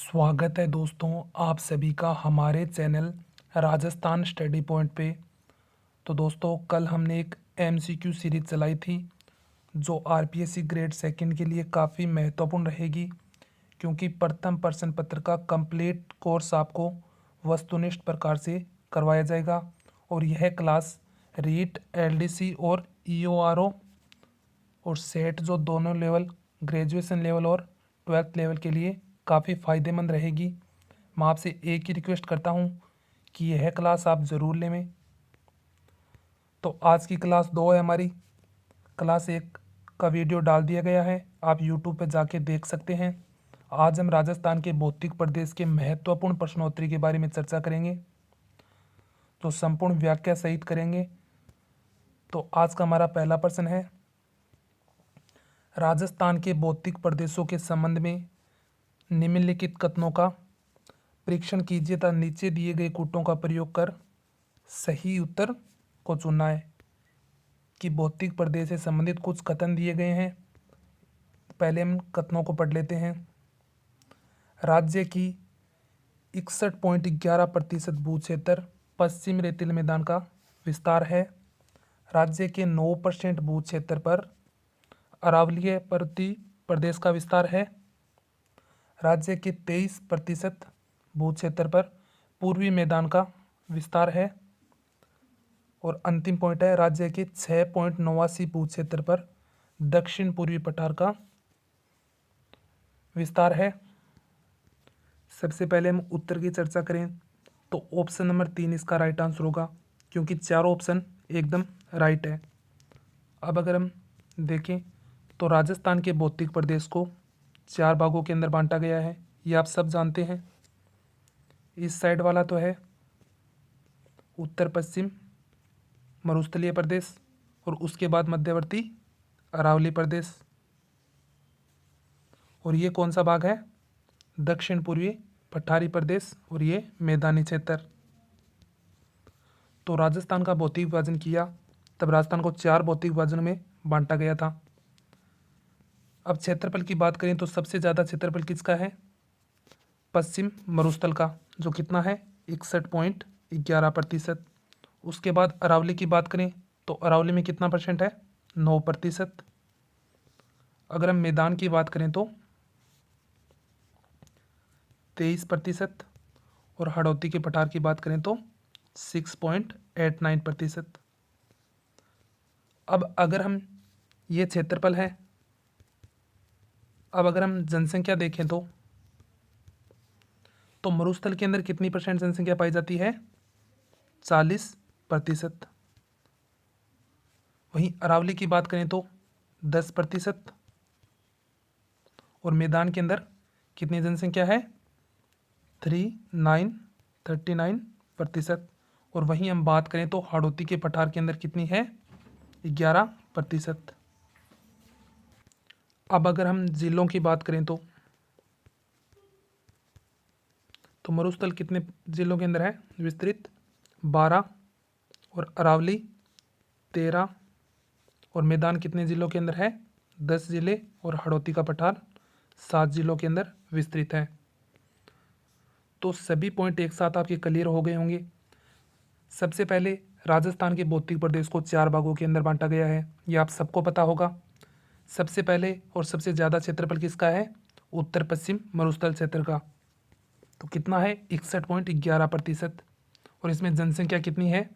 स्वागत है दोस्तों आप सभी का हमारे चैनल राजस्थान स्टडी पॉइंट पे। तो दोस्तों कल हमने एक एमसीक्यू सीरीज चलाई थी जो आरपीएससी ग्रेड सेकंड के लिए काफ़ी महत्वपूर्ण रहेगी, क्योंकि प्रथम प्रश्न पत्र का कंप्लीट कोर्स आपको वस्तुनिष्ठ प्रकार से करवाया जाएगा। और यह क्लास रीट एलडीसी और ईओआरओ और सेट जो दोनों लेवल ग्रेजुएशन लेवल और ट्वेल्थ लेवल के लिए काफ़ी फ़ायदेमंद रहेगी। मैं आपसे एक ही रिक्वेस्ट करता हूँ कि यह क्लास आप ज़रूर लें। तो आज की क्लास 2 है हमारी। क्लास 1 का वीडियो डाल दिया गया है, आप यूट्यूब पर जाके देख सकते हैं। आज हम राजस्थान के भौतिक प्रदेश के महत्वपूर्ण प्रश्नोत्तरी के बारे में चर्चा करेंगे, तो संपूर्ण व्याख्या सहित करेंगे। तो आज का हमारा पहला प्रश्न है, राजस्थान के भौतिक प्रदेशों के संबंध में निम्नलिखित कथनों का परीक्षण कीजिए तथा नीचे दिए गए कूटों का प्रयोग कर सही उत्तर को चुनना है। कि भौतिक प्रदेश से संबंधित कुछ कथन दिए गए हैं। पहले हम कथनों को पढ़ लेते हैं। राज्य की 61.11% भू क्षेत्र पश्चिम रेतिल मैदान का विस्तार है। राज्य के 9% भू क्षेत्र पर अरावलीय पर्वतीय प्रदेश का विस्तार है। राज्य के 23% भू क्षेत्र पर पूर्वी मैदान का विस्तार है। और अंतिम पॉइंट है, राज्य के 6.89 भू क्षेत्र पर दक्षिण पूर्वी पठार का विस्तार है। सबसे पहले हम उत्तर की चर्चा करें तो ऑप्शन नंबर 3 इसका राइट आंसर होगा, क्योंकि चारों ऑप्शन एकदम राइट है। अब अगर हम देखें तो राजस्थान के भौतिक प्रदेश को 4 भागों के अंदर बांटा गया है, ये आप सब जानते हैं। इस साइड वाला तो है उत्तर पश्चिम मरुस्थलीय प्रदेश, और उसके बाद मध्यवर्ती अरावली प्रदेश, और ये कौन सा भाग है, दक्षिण पूर्वी पठारी प्रदेश, और ये मैदानी क्षेत्र। तो राजस्थान का भौतिक विभाजन किया तब राजस्थान को 4 भौतिक विभाजन में बांटा गया था। अब क्षेत्रफल की बात करें तो सबसे ज़्यादा क्षेत्रफल किसका है, पश्चिम मरुस्थल का, जो कितना है 61.11%। उसके बाद अरावली की बात करें तो अरावली में कितना परसेंट है, 9%। अगर हम मैदान की बात करें तो 23%, और हड़ौती के पठार की बात करें तो 6.89%। अब अगर हम ये क्षेत्रफल है, अब अगर हम जनसंख्या देखें तो मरुस्थल के अंदर कितनी परसेंट जनसंख्या पाई जाती है, 40%। वहीं अरावली की बात करें तो 10%, और मैदान के अंदर कितनी जनसंख्या है, 39% और वहीं हम बात करें तो हाड़ौती के पठार के अंदर कितनी है, 11%। अब अगर हम जिलों की बात करें तो मरुस्थल कितने जिलों के अंदर है विस्तृत, 12, और अरावली 13, और मैदान कितने जिलों के अंदर है, 10 जिले, और हड़ौती का पठार 7 जिलों के अंदर विस्तृत है। तो सभी पॉइंट एक साथ आपके क्लियर हो गए होंगे। सबसे पहले राजस्थान के भौतिक प्रदेश को 4 भागों के अंदर बांटा गया है, ये आप सबको पता होगा। सबसे पहले और सबसे ज़्यादा क्षेत्रफल किसका है, उत्तर पश्चिम मरुस्थल क्षेत्र का, तो कितना है 61.11%। और इसमें जनसंख्या कितनी है,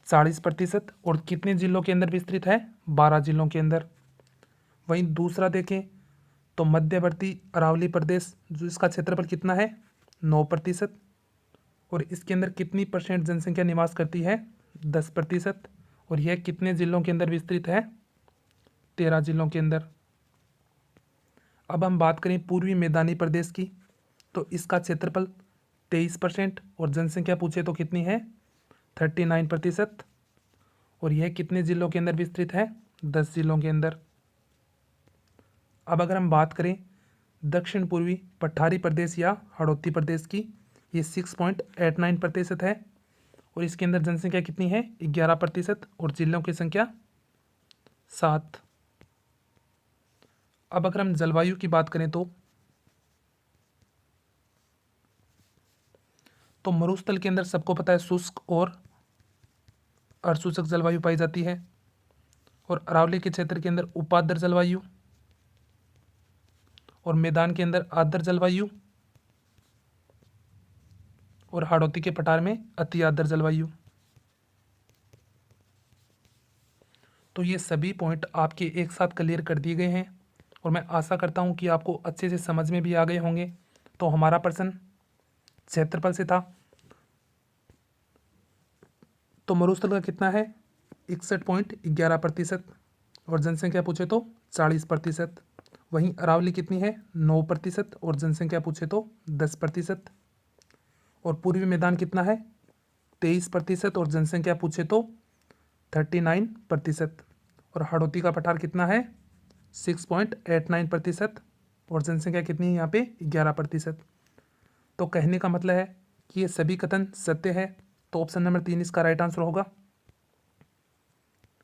40%, और कितने जिलों के अंदर विस्तृत है, 12 जिलों के अंदर। वहीं दूसरा देखें तो मध्यवर्ती अरावली प्रदेश, जो इसका क्षेत्रफल कितना है, 9%, और इसके अंदर कितनी परसेंट जनसंख्या निवास करती है, 10%, और यह कितने जिलों के अंदर विस्तृत है, 13 जिलों के अंदर। अब हम बात करें पूर्वी मैदानी प्रदेश की, तो इसका क्षेत्रफल 23%, और जनसंख्या पूछे तो कितनी है, 39%, और यह कितने जिलों के अंदर विस्तृत है, 10 जिलों के अंदर। अब अगर हम बात करें दक्षिण पूर्वी पठारी प्रदेश या हड़ौती प्रदेश की, ये 6.89% है, और इसके अंदर जनसंख्या कितनी है, 11%, और जिलों की संख्या 7। अब अगर हम जलवायु की बात करें तो तो मरुस्थल के अंदर सबको पता है शुष्क और अर्धशुष्क जलवायु पाई जाती है, और अरावली के क्षेत्र के अंदर उपाद्र जलवायु, और मैदान के अंदर आर्द्र जलवायु, और हाड़ौती के पठार में अति आर्द्र जलवायु। तो ये सभी पॉइंट आपके एक साथ क्लियर कर दिए गए हैं, और मैं आशा करता हूँ कि आपको अच्छे से समझ में भी आ गए होंगे। तो हमारा प्रश्न क्षेत्रफल से था, तो मरुस्थल का कितना है 61.11%, और जनसंख्या पूछे तो 40%। वहीं अरावली कितनी है 9%, और जनसंख्या पूछे तो 10%। और पूर्वी मैदान कितना है 23%, और जनसंख्या पूछे तो 39%। और हाड़ौती का पठार कितना है 6.89%, और जनसंख्या कितनी है यहाँ पे 11%। तो कहने का मतलब है कि ये सभी कथन सत्य है, तो ऑप्शन नंबर 3 इसका राइट आंसर होगा।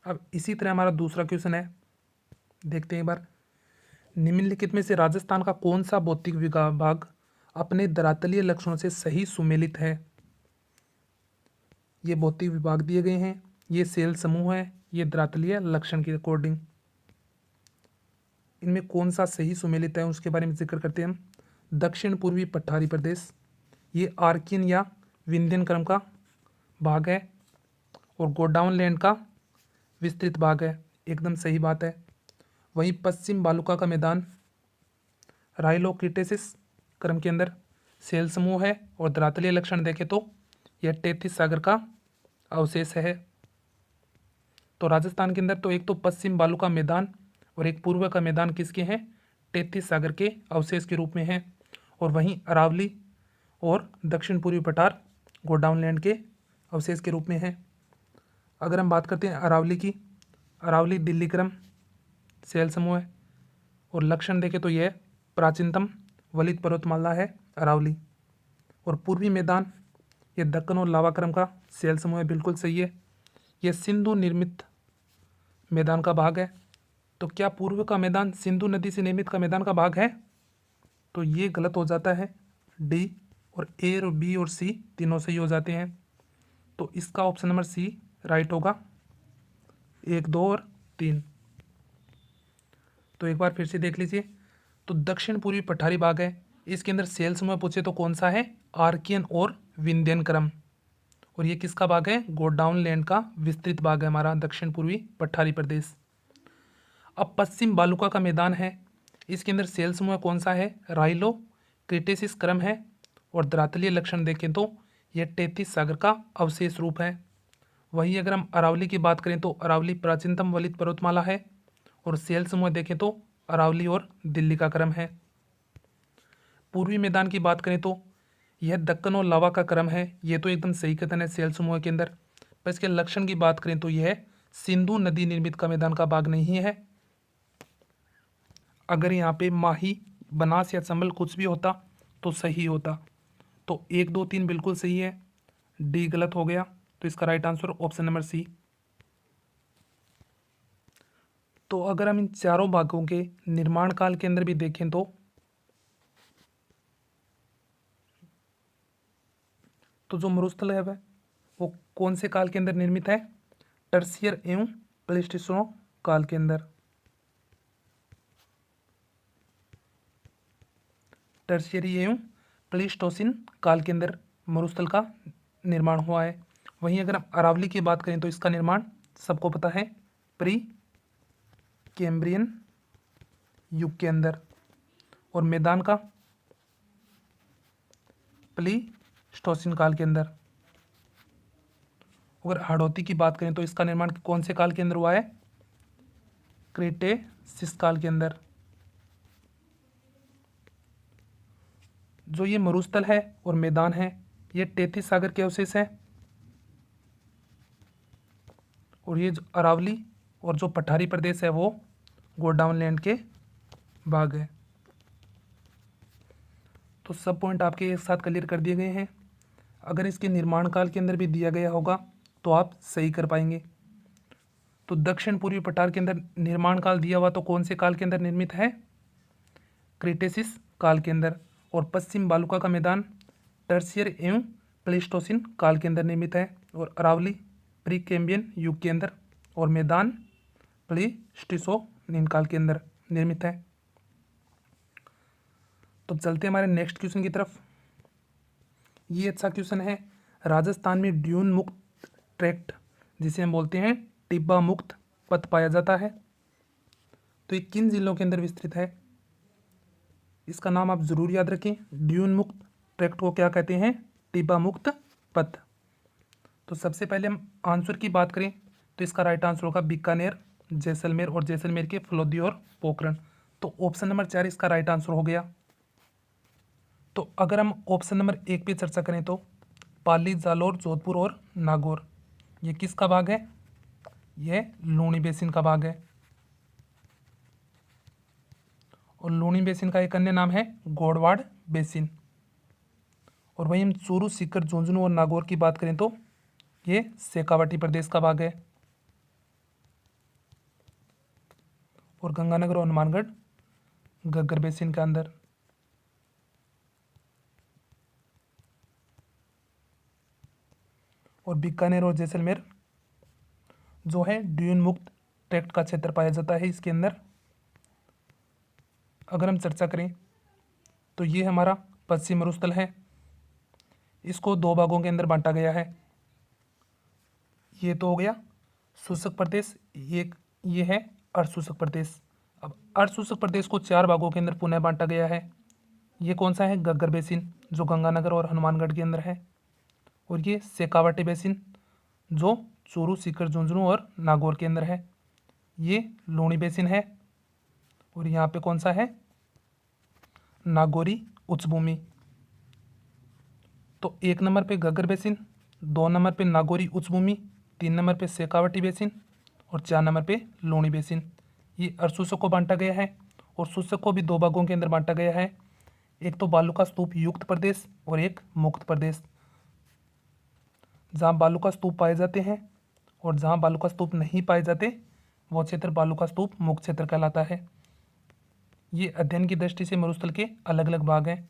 अब इसी तरह हमारा दूसरा क्वेश्चन है, देखते हैं एक बार। निम्नलिखित में से राजस्थान का कौन सा भौतिक विभाग अपने धरातलीय लक्षणों से सही सुमेलित है? ये भौतिक विभाग दिए गए हैं, ये सेल समूह है, ये धरातलीय लक्षण के अकॉर्डिंग। इनमें कौन सा सही सुमेलित है उसके बारे में जिक्र करते हैं हम। दक्षिण पूर्वी पठारी प्रदेश, ये आर्कियन या विंध्यन क्रम का भाग है, और गोडाउन लैंड का विस्तृत भाग है, एकदम सही बात है। वहीं पश्चिम बालुका का मैदान राइलोक्रिटेसिस क्रम के अंदर सेल समूह है, और धरातलीय लक्षण देखें तो यह 33 सागर का अवशेष है। तो राजस्थान के अंदर तो एक तो पश्चिम बालुका मैदान और एक पूर्व का मैदान किसके हैं 33 सागर के अवशेष के रूप में है, और वहीं अरावली और दक्षिण पूर्वी पठार गोडाउन लैंड के अवशेष के रूप में है। अगर हम बात करते हैं अरावली की, अरावली दिल्ली क्रम सेल समूह है, और लक्षण देखें तो यह प्राचीनतम वलित पर्वतमाला है अरावली। और पूर्वी मैदान यह दक्कन और लावा क्रम का सेल समूह है, बिल्कुल सही है। यह सिंधु निर्मित मैदान का भाग है। तो क्या पूर्व का मैदान सिंधु नदी से निर्मित का मैदान का भाग है? तो ये गलत हो जाता है, डी, और ए और बी और सी तीनों सही हो जाते हैं। तो इसका ऑप्शन नंबर सी राइट होगा, 1, 2 और 3। तो एक बार फिर से देख लीजिए। तो दक्षिण पूर्वी पठारी भाग है, इसके अंदर सेल समूह पूछे तो कौन सा है आर्कियन और विंध्यन क्रम, और ये किसका भाग है गोडाउन लैंड का विस्तृत भाग है हमारा दक्षिण पूर्वी पठारी प्रदेश। अब पश्चिम बालुका का मैदान है, इसके अंदर सेल समूह कौन सा है राइलो क्रिटेसिस क्रम है, और धरातलीय लक्षण देखें तो यह 33 सागर का अवशेष रूप है। वहीं अगर हम अरावली की बात करें तो अरावली प्राचीनतम वलित पर्वतमाला है, और सेल समूह देखें तो अरावली और दिल्ली का क्रम है। पूर्वी मैदान की बात करें तो यह दक्कन और लावा का क्रम है, ये तो एकदम सही कथन है सेल समूह के अंदर। पर इसके लक्षण की बात करें तो यह सिंधु नदी निर्मित का मैदान का भाग नहीं है। अगर यहाँ पे माही बनास या चंबल कुछ भी होता तो सही होता। तो 1, 2, 3 बिल्कुल सही है, डी गलत हो गया। तो इसका right answer option number C. तो अगर हम इन चारों भागों के निर्माण काल के अंदर भी देखें तो जो मरुस्थल है वो कौन से काल के अंदर निर्मित है टर्सियर एवं प्लेस्टोसीन काल के अंदर। टर्शियरी एवं प्लेस्टोसीन काल के अंदर मरुस्थल का निर्माण हुआ है। वहीं अगर हम अरावली की बात करें तो इसका निर्माण सबको पता है प्री कैम्ब्रियन युग के अंदर, और मैदान का प्लीस्टोसीन काल के अंदर। अगर हाड़ौती की बात करें तो इसका निर्माण कौन से काल के अंदर हुआ है क्रेटेसिस काल के अंदर। जो ये मरुस्थल है और मैदान है ये 33 सागर के अवशेष है, और ये जो अरावली और जो पठारी प्रदेश है वो गोडाउन लैंड के भाग है। तो सब पॉइंट आपके एक साथ क्लियर कर दिए गए हैं। अगर इसके निर्माण काल के अंदर भी दिया गया होगा तो आप सही कर पाएंगे। तो दक्षिण पूर्वी पठार के अंदर निर्माण काल दिया हुआ तो कौन से काल के अंदर निर्मित है क्रेटेसिस काल के अंदर, और पश्चिम बालुका का मैदान टर्शियर एवं प्लेस्टोसिन काल के अंदर निर्मित है, और अरावली प्री कैम्बियन युग के अंदर, और मैदान प्लीस्टोसिन काल के अंदर निर्मित है। तो चलते हैं हमारे नेक्स्ट क्वेश्चन की तरफ। ये अच्छा क्वेश्चन है। राजस्थान में ड्यून मुक्त ट्रैक्ट, जिसे हम बोलते हैं टिब्बा मुक्त पथ, पाया जाता है। तो ये किन जिलों के अंदर विस्तृत है? इसका नाम आप जरूर याद रखें। ड्यून मुक्त ट्रैक्ट को क्या कहते हैं? टिब्बा मुक्त पथ। तो सबसे पहले हम आंसर की बात करें तो इसका राइट आंसर होगा बीकानेर, जैसलमेर, और जैसलमेर के फलोदी और पोखरण। तो ऑप्शन नंबर 4 इसका राइट आंसर हो गया। तो अगर हम ऑप्शन नंबर 1 पे चर्चा करें तो पाली, जालौर, जोधपुर और नागौर, ये किसका भाग है? यह लूनी बेसिन का भाग है। और लूनी बेसिन का एक अन्य नाम है गोडवाड़ बेसिन। और वहीं हम चूरू, सीकर, झुंझुनू और नागौर की बात करें तो ये शेखावाटी प्रदेश का भाग है। और गंगानगर और हनुमानगढ़ घग्गर बेसिन के अंदर। और बीकानेर और जैसलमेर जो है ड्यून मुक्त ट्रैक्ट का क्षेत्र पाया जाता है इसके अंदर। अगर हम चर्चा करें तो ये हमारा पश्चिम मरुस्थल है। इसको 2 भागों के अंदर बांटा गया है। ये तो हो गया शुष्क प्रदेश, ये है अर्धशुष्क प्रदेश। अब अर्धशुष्क प्रदेश को 4 भागों के अंदर पुनः बांटा गया है। ये कौन सा है? घग्गर बेसिन, जो गंगानगर और हनुमानगढ़ के अंदर है। और ये शेखावाटी बेसिन, जो चूरू, सीकर, झुंझुनू और नागौर के अंदर है। ये लूनी बेसिन है। और यहाँ पे कौन सा है? नागौरी उच्चभूमि। तो 1 नंबर पे घग्गर बेसिन, 2 नंबर पे नागौरी उच्चभूमि, 3 नंबर पे शेखावाटी बेसिन, और 4 नंबर पे लूनी बेसिन। ये अर्धशुष्क को बांटा गया है। और शुष्क को भी 2 भागों के अंदर बांटा गया है। एक तो बालू का स्तूप युक्त प्रदेश और एक मुक्त प्रदेश। जहाँ बालू का स्तूप पाए जाते हैं और जहाँ बालू का स्तूप नहीं पाए जाते वो क्षेत्र बालू का स्तूप मुक्त क्षेत्र कहलाता है। ये अध्ययन की दृष्टि से मरुस्थल के अलग अलग भाग हैं।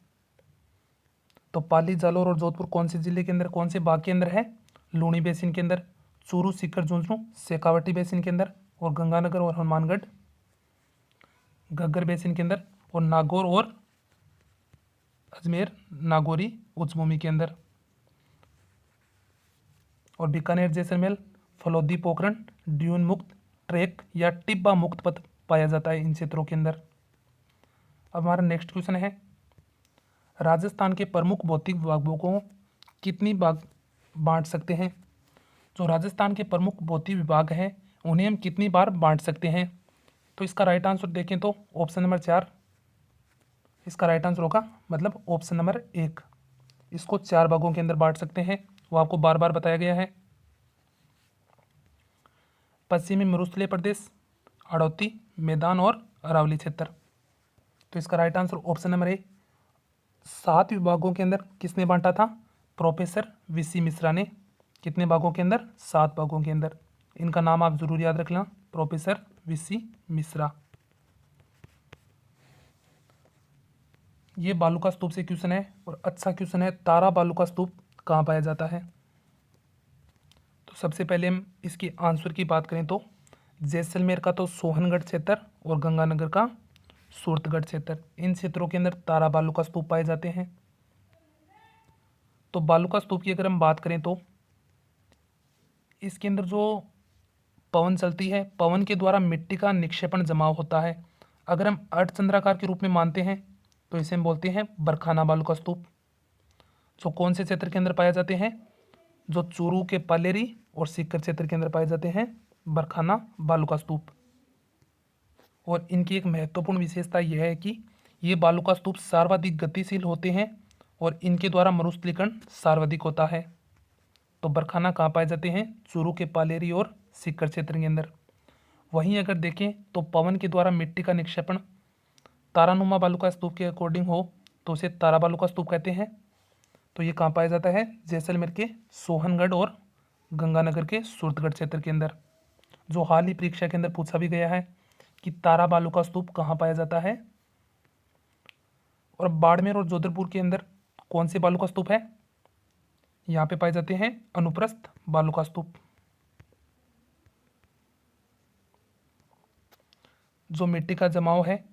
तो पाली, जालौर और जोधपुर कौन से जिले के अंदर, कौन से भाग के अंदर है? लूनी बेसिन के अंदर। चूरू, सीकर, झुंझुनू शेखावाटी बेसिन के अंदर, और गंगानगर और हनुमानगढ़ घग्गर बेसिन के अंदर, और नागौर और अजमेर नागौरी उच्चभूमि के अंदर। और बीकानेर, जैसलमेर, फलोदी, पोखरण ड्यून मुक्त ट्रैक या टिब्बा मुक्त पथ पाया जाता है इन क्षेत्रों के अंदर। अब हमारा नेक्स्ट क्वेश्चन है, राजस्थान के प्रमुख भौतिक विभागों को कितनी भाग बांट सकते हैं? जो राजस्थान के प्रमुख भौतिक विभाग हैं उन्हें हम कितनी बार बांट सकते हैं? तो इसका राइट आंसर देखें तो ऑप्शन नंबर 4 इसका राइट आंसर होगा, मतलब ऑप्शन नंबर 1। इसको 4 भागों के अंदर बांट सकते हैं, वो आपको बार बार बताया गया है। पश्चिमी मरुस्थलीय प्रदेश, हाड़ौती, मैदान और अरावली क्षेत्र। तो इसका राइट आंसर ऑप्शन नंबर 1। 7 विभागों के अंदर किसने बांटा था? प्रोफेसर वीसी मिश्रा ने। कितने भागों के अंदर? 7 भागों के अंदर। इनका नाम आप जरूर याद रखना, प्रोफेसर वीसी मिश्रा। ये बालू का स्तूप से क्वेश्चन है और अच्छा क्वेश्चन है। तारा बालू का स्तूप कहाँ पाया जाता है? तो सबसे पहले हम इसकी आंसर की बात करें तो जैसलमेर का तो सोहनगढ़ क्षेत्र और गंगानगर का सूरतगढ़ क्षेत्र, इन क्षेत्रों के अंदर तारा बालू का स्तूप पाए जाते हैं। तो बालू का स्तूप की अगर हम बात करें तो इसके अंदर जो पवन चलती है, पवन के द्वारा मिट्टी का निक्षेपण जमाव होता है। अगर हम अर्धचंद्राकार के रूप में मानते हैं तो इसे हम बोलते हैं बरखाना बालू का स्तूप। जो कौन से क्षेत्र के अंदर पाए जाते हैं? जो चूरू के पालेरी और सीकर क्षेत्र के अंदर पाए जाते हैं बरखाना बालू का स्तूप। और इनकी एक महत्वपूर्ण विशेषता यह है कि ये बालू का स्तूप सर्वाधिक गतिशील होते हैं और इनके द्वारा मरुस्थलीकरण सर्वाधिक होता है। तो बरखाना कहाँ पाए जाते हैं? चूरू के पालेरी और सीकर क्षेत्र के अंदर। वहीं अगर देखें तो पवन के द्वारा मिट्टी का निक्षेपण तारानुमा बालू का स्तूप के अकॉर्डिंग हो तो उसे तारा बालू का स्तूप कहते हैं। तो ये कहाँ पाया जाता है? जैसलमेर के सोहनगढ़ और गंगानगर के सूरतगढ़ क्षेत्र के अंदर। जो हाल ही परीक्षा के अंदर पूछा भी गया है कि तारा बालू का स्तूप कहाँ पाया जाता है। और बाड़मेर और जोधपुर के अंदर कौन से बालू का स्तूप है? यहाँ पे पाए जाते हैं अनुप्रस्थ बालू का स्तूप। जो मिट्टी का जमाव है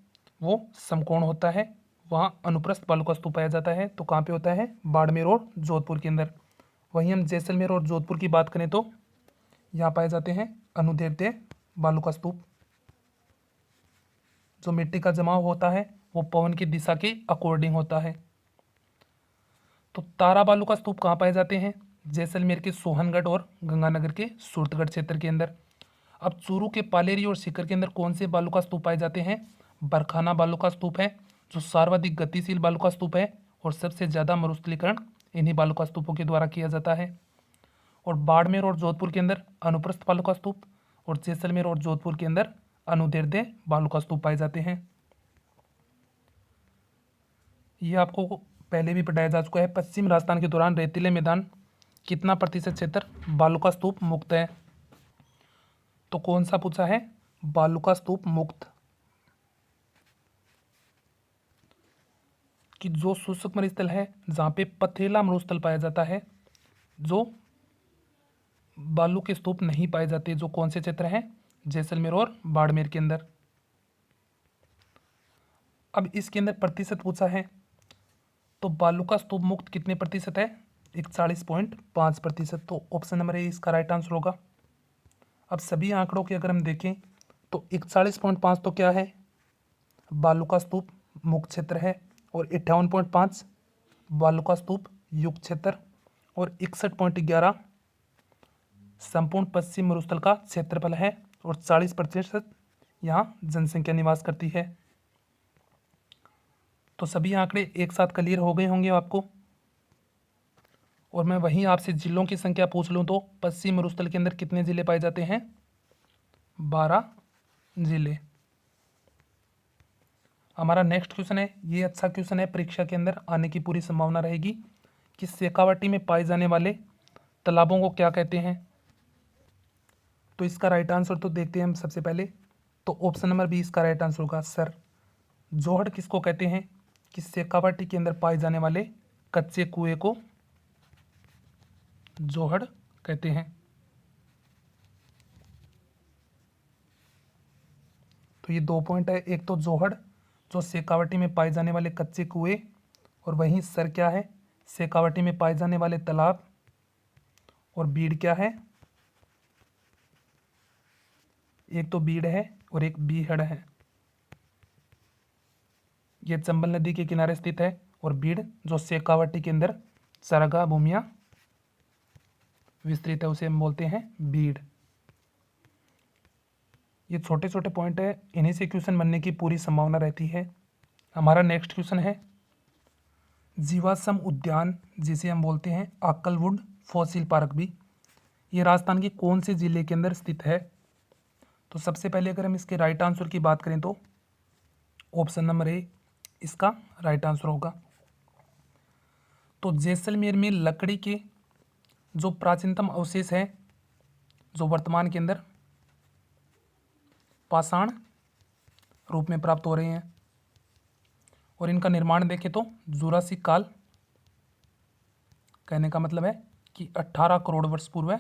वो समकोण होता है, वहाँ अनुप्रस्थ बालू का स्तूप पाया जाता है। तो कहाँ पे होता है? बाड़मेर और जोधपुर के अंदर। वहीं हम जैसलमेर और जोधपुर की बात करें तो यहाँ पाए जाते हैं अनुदैर्ध्य बालू का स्तूप। जो मिट्टी का जमाव होता है वो पवन की दिशा के अकॉर्डिंग होता है। तो तारा बालू का स्तूप कहाँ पाए जाते हैं? जैसलमेर के सोहनगढ़ और गंगानगर के सूरतगढ़ क्षेत्र के अंदर। अब चूरू के पालेरी और सीकर के अंदर कौन से बालू का स्तूप पाए जाते हैं? बरखाना बालू का स्तूप है, जो सर्वाधिक गतिशील बालू का स्तूप है और सबसे ज़्यादा मरुस्थलीकरण इन्हीं बालू का स्तूपों के द्वारा किया जाता है। और बाड़मेर और जोधपुर के अंदर अनुप्रस्थ बालू का स्तूप और जैसलमेर और जोधपुर के अंदर अनुदैर्ध्य बालू का स्तूप पाए जाते हैं। ये आपको पहले भी पढ़ाया जा चुका है। पश्चिम राजस्थान के दौरान रेतीले मैदान कितना प्रतिशत क्षेत्र बालू का स्तूप मुक्त है? तो कौन सा पूछा है? बालू का स्तूप मुक्त। कि जो शुष्क मरुस्थल है जहाँ पे पथरीला मरुस्थल पाया जाता है, जो बालू के स्तूप नहीं पाए जाते, जो कौन से क्षेत्र हैं? जैसलमेर और बाड़मेर के अंदर। अब इसके अंदर प्रतिशत पूछा है, तो बालू का स्तूप मुक्त कितने प्रतिशत है? 41.5%। तो ऑप्शन नंबर ए इसका राइट आंसर होगा। अब सभी आंकड़ों के अगर हम देखें तो 41.5 तो क्या है? बालू का स्तूप मुक्त क्षेत्र है, और 58.5 बालू का स्तूप युक्त क्षेत्र, और 61.11 संपूर्ण पश्चिम मरुस्थल का क्षेत्रफल है, और 40% यहाँ जनसंख्या निवास करती है। तो सभी आंकड़े एक साथ क्लियर हो गए होंगे आपको। और मैं वहीं आपसे जिलों की संख्या पूछ लूँ तो पश्चिम मरुस्थल के अंदर कितने जिले पाए जाते हैं? 12 जिले। हमारा नेक्स्ट क्वेश्चन है, ये अच्छा क्वेश्चन है, परीक्षा के अंदर आने की पूरी संभावना रहेगी, कि शेखावाटी में पाए जाने वाले तालाबों को क्या कहते हैं? तो इसका राइट आंसर तो देखते हैं हम सबसे पहले। तो ऑप्शन नंबर बी इसका राइट आंसर होगा सर। जोहड़ किसको कहते हैं? कि शेखावाटी के अंदर पाए जाने वाले कच्चे कुएं को जोहड़ कहते हैं। तो ये 2 पॉइंट है, एक तो जोहड़ जो शेखावाटी में पाए जाने वाले कच्चे कुएं, और वहीं सर क्या है? शेखावाटी में पाए जाने वाले तालाब। और बीड़ क्या है? एक तो बीड़ है और एक बीहड़ है। ये चंबल नदी के किनारे स्थित है, और बीड़ जो शेखावाटी के अंदर चरागाह भूमियां विस्तृत है उसे हम बोलते हैं बीड़। ये छोटे छोटे पॉइंट है, इन्हीं से क्वेश्चन बनने की पूरी संभावना रहती है। हमारा नेक्स्ट क्वेश्चन है, जीवाश्म उद्यान जिसे हम बोलते हैं आकलवुड फॉसिल पार्क भी, ये राजस्थान के कौन से जिले के अंदर स्थित है? तो सबसे पहले अगर हम इसके राइट आंसर की बात करें तो ऑप्शन नंबर ए इसका राइट आंसर होगा। तो जैसलमेर में लकड़ी के जो प्राचीनतम अवशेष है, जो वर्तमान के अंदर पाषाण रूप में प्राप्त हो रहे हैं, और इनका निर्माण देखें तो जुरासिक काल, कहने का मतलब है कि 18 करोड़ वर्ष पूर्व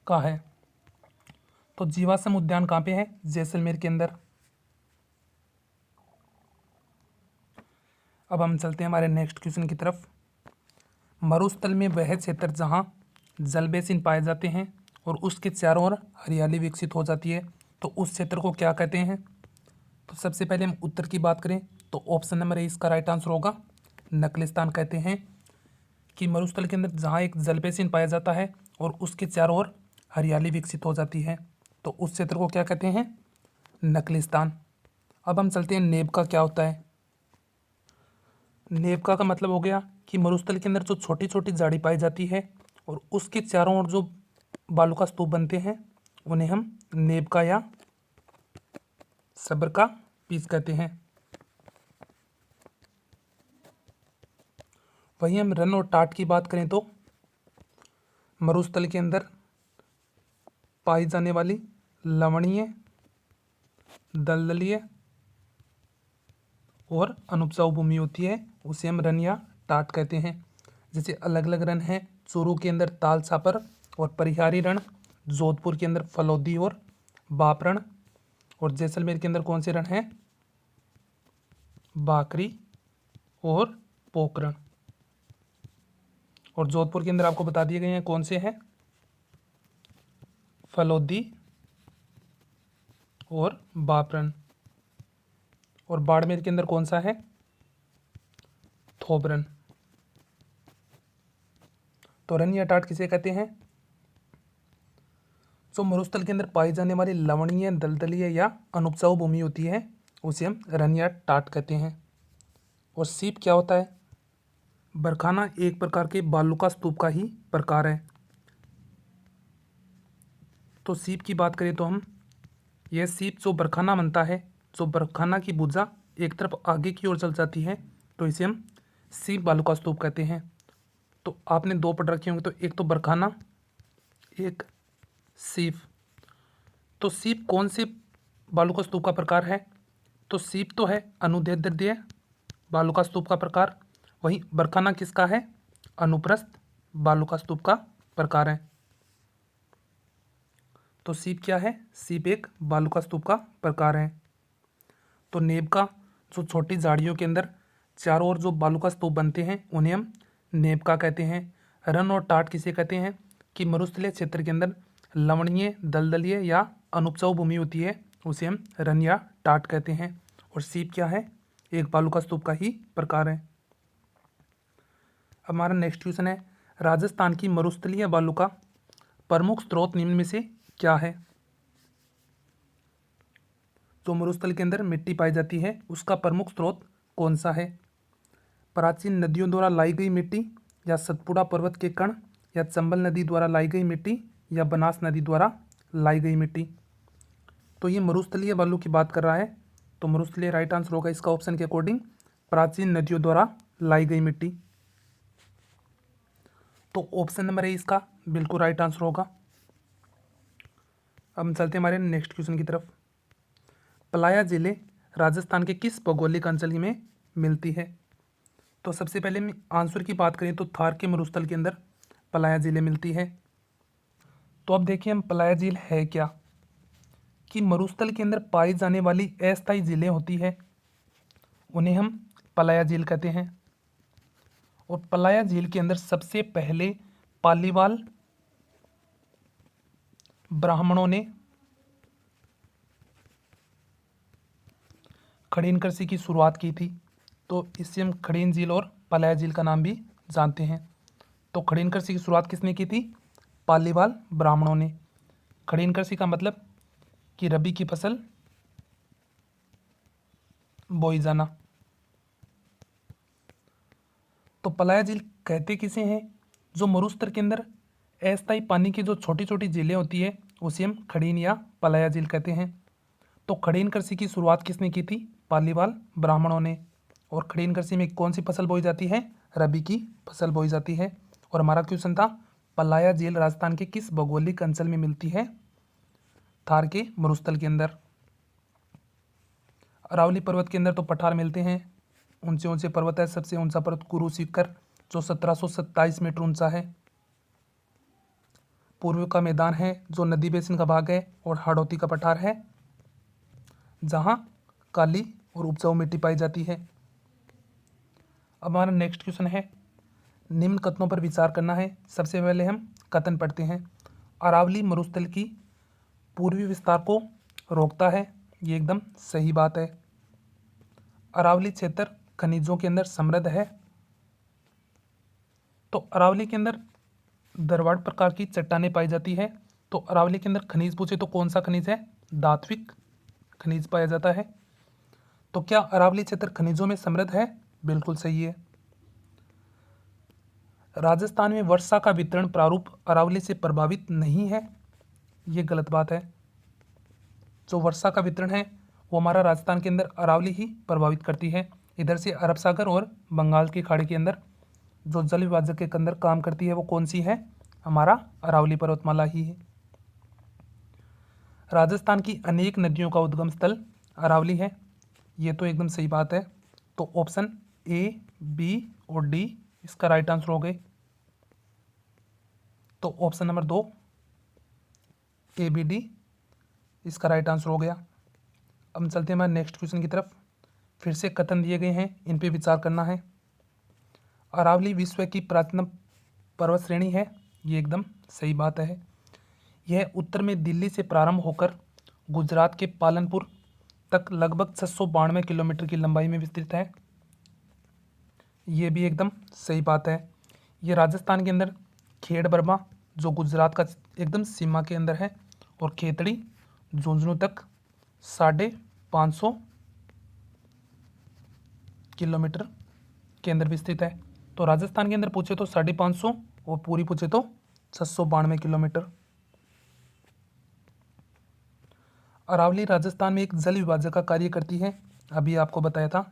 का है। तो जीवाश्म उद्यान कहाँ पे है? जैसलमेर के अंदर। अब हम चलते हैं हमारे नेक्स्ट क्वेश्चन की तरफ। मरुस्थल में वह क्षेत्र जहाँ जल बेसिन पाए जाते हैं और उसके चारों ओर हरियाली विकसित हो जाती है, तो उस क्षेत्र को क्या कहते हैं? तो सबसे पहले हम उत्तर की बात करें तो ऑप्शन नंबर ए इसका राइट आंसर होगा, नकलिस्तान कहते हैं। कि मरुस्थल के अंदर जहाँ एक जल बेसिन पाया जाता है और उसके चारों ओर हरियाली विकसित हो जाती है, तो उस क्षेत्र को क्या कहते हैं? नकलिस्तान। अब हम चलते हैं नेबका क्या होता है। नेबका का मतलब हो गया कि मरुस्थल के अंदर जो छोटी छोटी झाड़ी पाई जाती है और उसके चारों ओर जो बालू का स्तूप बनते हैं, उन्हें हम नेबका या सब्र का पीस कहते हैं। वहीं हम रन और टाट की बात करें तो मरुस्थल के अंदर पाई जाने वाली लवणीय, दलदलीय और अनुपजाऊ भूमि होती है, उसे हम रन या टाट कहते हैं। जैसे अलग अलग रण हैं, चूरू के अंदर ताल छापर और परिहारी रण, जोधपुर के अंदर फलोदी और बाप रण, और जैसलमेर के अंदर कौन से रण हैं, बाकरी और पोखरण। और जोधपुर के अंदर आपको बता दिए गए हैं कौन से हैं, फलोदी और बापरन। और बाड़मेर के अंदर कौन सा है, थोबरन। तो रन या टाट किसे कहते हैं, जो मरुस्थल के अंदर पाई जाने वाली लवणीय, दलदलीय या अनुपजाऊ भूमि होती है उसे हम रन या टाट कहते हैं। और सीप क्या होता है, बरखाना एक प्रकार के बालू का स्तूप का ही प्रकार है। तो सीप की बात करें तो हम, यह सीप जो बरखाना बनता है, जो बरखाना की भुजा एक तरफ आगे की ओर चल जाती है, तो इसे हम सीप बालू का स्तूप कहते हैं। तो आपने दो पढ़ रखे होंगे, तो एक तो बरखाना, एक सीप। तो सीप कौन से बालू का स्तूप का प्रकार है, तो सीप तो है अनुदैर्ध्य बालू का स्तूप का प्रकार, वहीं बरखाना किसका है, अनुप्रस्थ बालू का स्तूप का प्रकार है। तो सीप क्या है, सीप एक बालू का स्तूप का प्रकार है। तो नेब का जो छोटी झाड़ियों के अंदर चारों ओर जो बालू का स्तूप बनते हैं उन्हें हम नेब का कहते हैं। रन और टाट किसे कहते हैं, कि मरुस्थलीय क्षेत्र के अंदर लवणीय, दलदलीय या अनुपजाऊ भूमि होती है उसे हम रन या टाट कहते हैं। और सीप क्या है, एक बालू का स्तूप का ही प्रकार है। अब हमारा नेक्स्ट क्वेश्चन है, राजस्थान की मरुस्थलीय बालू का प्रमुख स्रोत निम्न में से क्या है। जो मरुस्थल के अंदर मिट्टी पाई जाती है उसका प्रमुख स्रोत कौन सा है, प्राचीन नदियों द्वारा लाई गई मिट्टी, या सतपुड़ा पर्वत के कण, या चंबल नदी द्वारा लाई गई मिट्टी, या बनास नदी द्वारा लाई गई मिट्टी। तो ये मरुस्थलीय बालू की बात कर रहा है, तो मरुस्थलीय राइट आंसर होगा इसका ऑप्शन के अकॉर्डिंग प्राचीन नदियों द्वारा लाई गई मिट्टी। तो ऑप्शन नंबर ए इसका बिल्कुल राइट आंसर होगा। अब हम चलते हैं हमारे नेक्स्ट क्वेश्चन की तरफ। पलाया जिले राजस्थान के किस भौगोलिक अंचल में मिलती है। तो सबसे पहले हम आंसर की बात करें तो थार के मरुस्थल के अंदर पलाया झीलें मिलती है। तो अब देखिए हम पलाया झील है क्या, कि मरुस्थल के अंदर पाई जाने वाली अस्थायी झीलें होती है उन्हें हम पलाया झील कहते हैं। और पलाया झील के अंदर सबसे पहले पालीवाल ब्राह्मणों ने खड़ीन कृषि की शुरुआत की थी, तो इससे हम खड़ीन झील और पलाया झील का नाम भी जानते हैं। तो खड़ीन कृषि की शुरुआत किसने की थी, पालीवाल ब्राह्मणों ने। खड़ीन कृषि का मतलब कि रबी की फसल बोई जाना। तो पलाया झील कहते किसे हैं, जो मरुस्थल के अंदर अस्थायी पानी की जो छोटी छोटी झीलें होती है उसे हम खड़ीन या पलाया झील कहते हैं। तो खड़ीन कृषि की शुरुआत किसने की थी, पालीवाल ब्राह्मणों ने। और खड़ीन कृषि में कौन सी फसल बोई जाती है, रबी की फसल बोई जाती है। और हमारा क्वेश्चन था पलाया झील राजस्थान के किस भौगोलिक अंचल में मिलती है, थार के मरुस्थल के अंदर। अरावली पर्वत के अंदर तो पठार मिलते हैं, ऊंचे ऊंचे पर्वत है। सबसे ऊंचा पर्वत कुरु शिखर जो 1727 मीटर ऊंचा है। पूर्व का मैदान है जो नदी बेसिन का भाग है, और हाड़ौती का पठार है जहां काली और उपजाऊ मिट्टी पाई जाती है। अब हमारा नेक्स्ट क्वेश्चन है, निम्न कथनों पर विचार करना है। सबसे पहले हम कथन पढ़ते हैं। अरावली मरुस्थल की पूर्वी विस्तार को रोकता है, ये एकदम सही बात है। अरावली क्षेत्र खनिजों के अंदर समृद्ध है। तो अरावली के अंदर दरवाड़ प्रकार की चट्टानें पाई जाती है। तो अरावली के अंदर खनिज पूछे तो कौन सा खनिज है, धात्विक खनिज पाया जाता है। तो क्या अरावली क्षेत्र खनिजों में समृद्ध है, बिल्कुल सही है। राजस्थान में वर्षा का वितरण प्रारूप अरावली से प्रभावित नहीं है, ये गलत बात है। जो वर्षा का वितरण है वो हमारा राजस्थान के अंदर अरावली ही प्रभावित करती है। इधर से अरब सागर और बंगाल की खाड़ी के अंदर जो जल विभाजक के अंदर काम करती है वो कौन सी है, हमारा अरावली पर्वतमाला ही है। राजस्थान की अनेक नदियों का उद्गम स्थल अरावली है, ये तो एकदम सही बात है। तो ऑप्शन ए, बी और डी इसका राइट आंसर हो गए तो ऑप्शन नंबर 2 ABD इसका राइट आंसर हो गया। अब हम चलते हैं हमारे नेक्स्ट क्वेश्चन की तरफ। फिर से कथन दिए गए हैं, इन पे विचार करना है। अरावली विश्व की प्राचीनतम पर्वत श्रेणी है, ये एकदम सही बात है। यह उत्तर में दिल्ली से प्रारंभ होकर गुजरात के पालनपुर तक लगभग 692 किलोमीटर की लंबाई में विस्तृत है, ये भी एकदम सही बात है। ये राजस्थान के अंदर खेड़-बरमा जो गुजरात का एकदम सीमा के अंदर है और खेतड़ी झुंझुनू तक 550 किलोमीटर के अंदर विस्तृत है। तो राजस्थान के अंदर पूछे तो 550 और पूरी पूछे तो 692 किलोमीटर। अरावली राजस्थान में एक जल विभाजक का कार्य करती है, अभी आपको बताया था।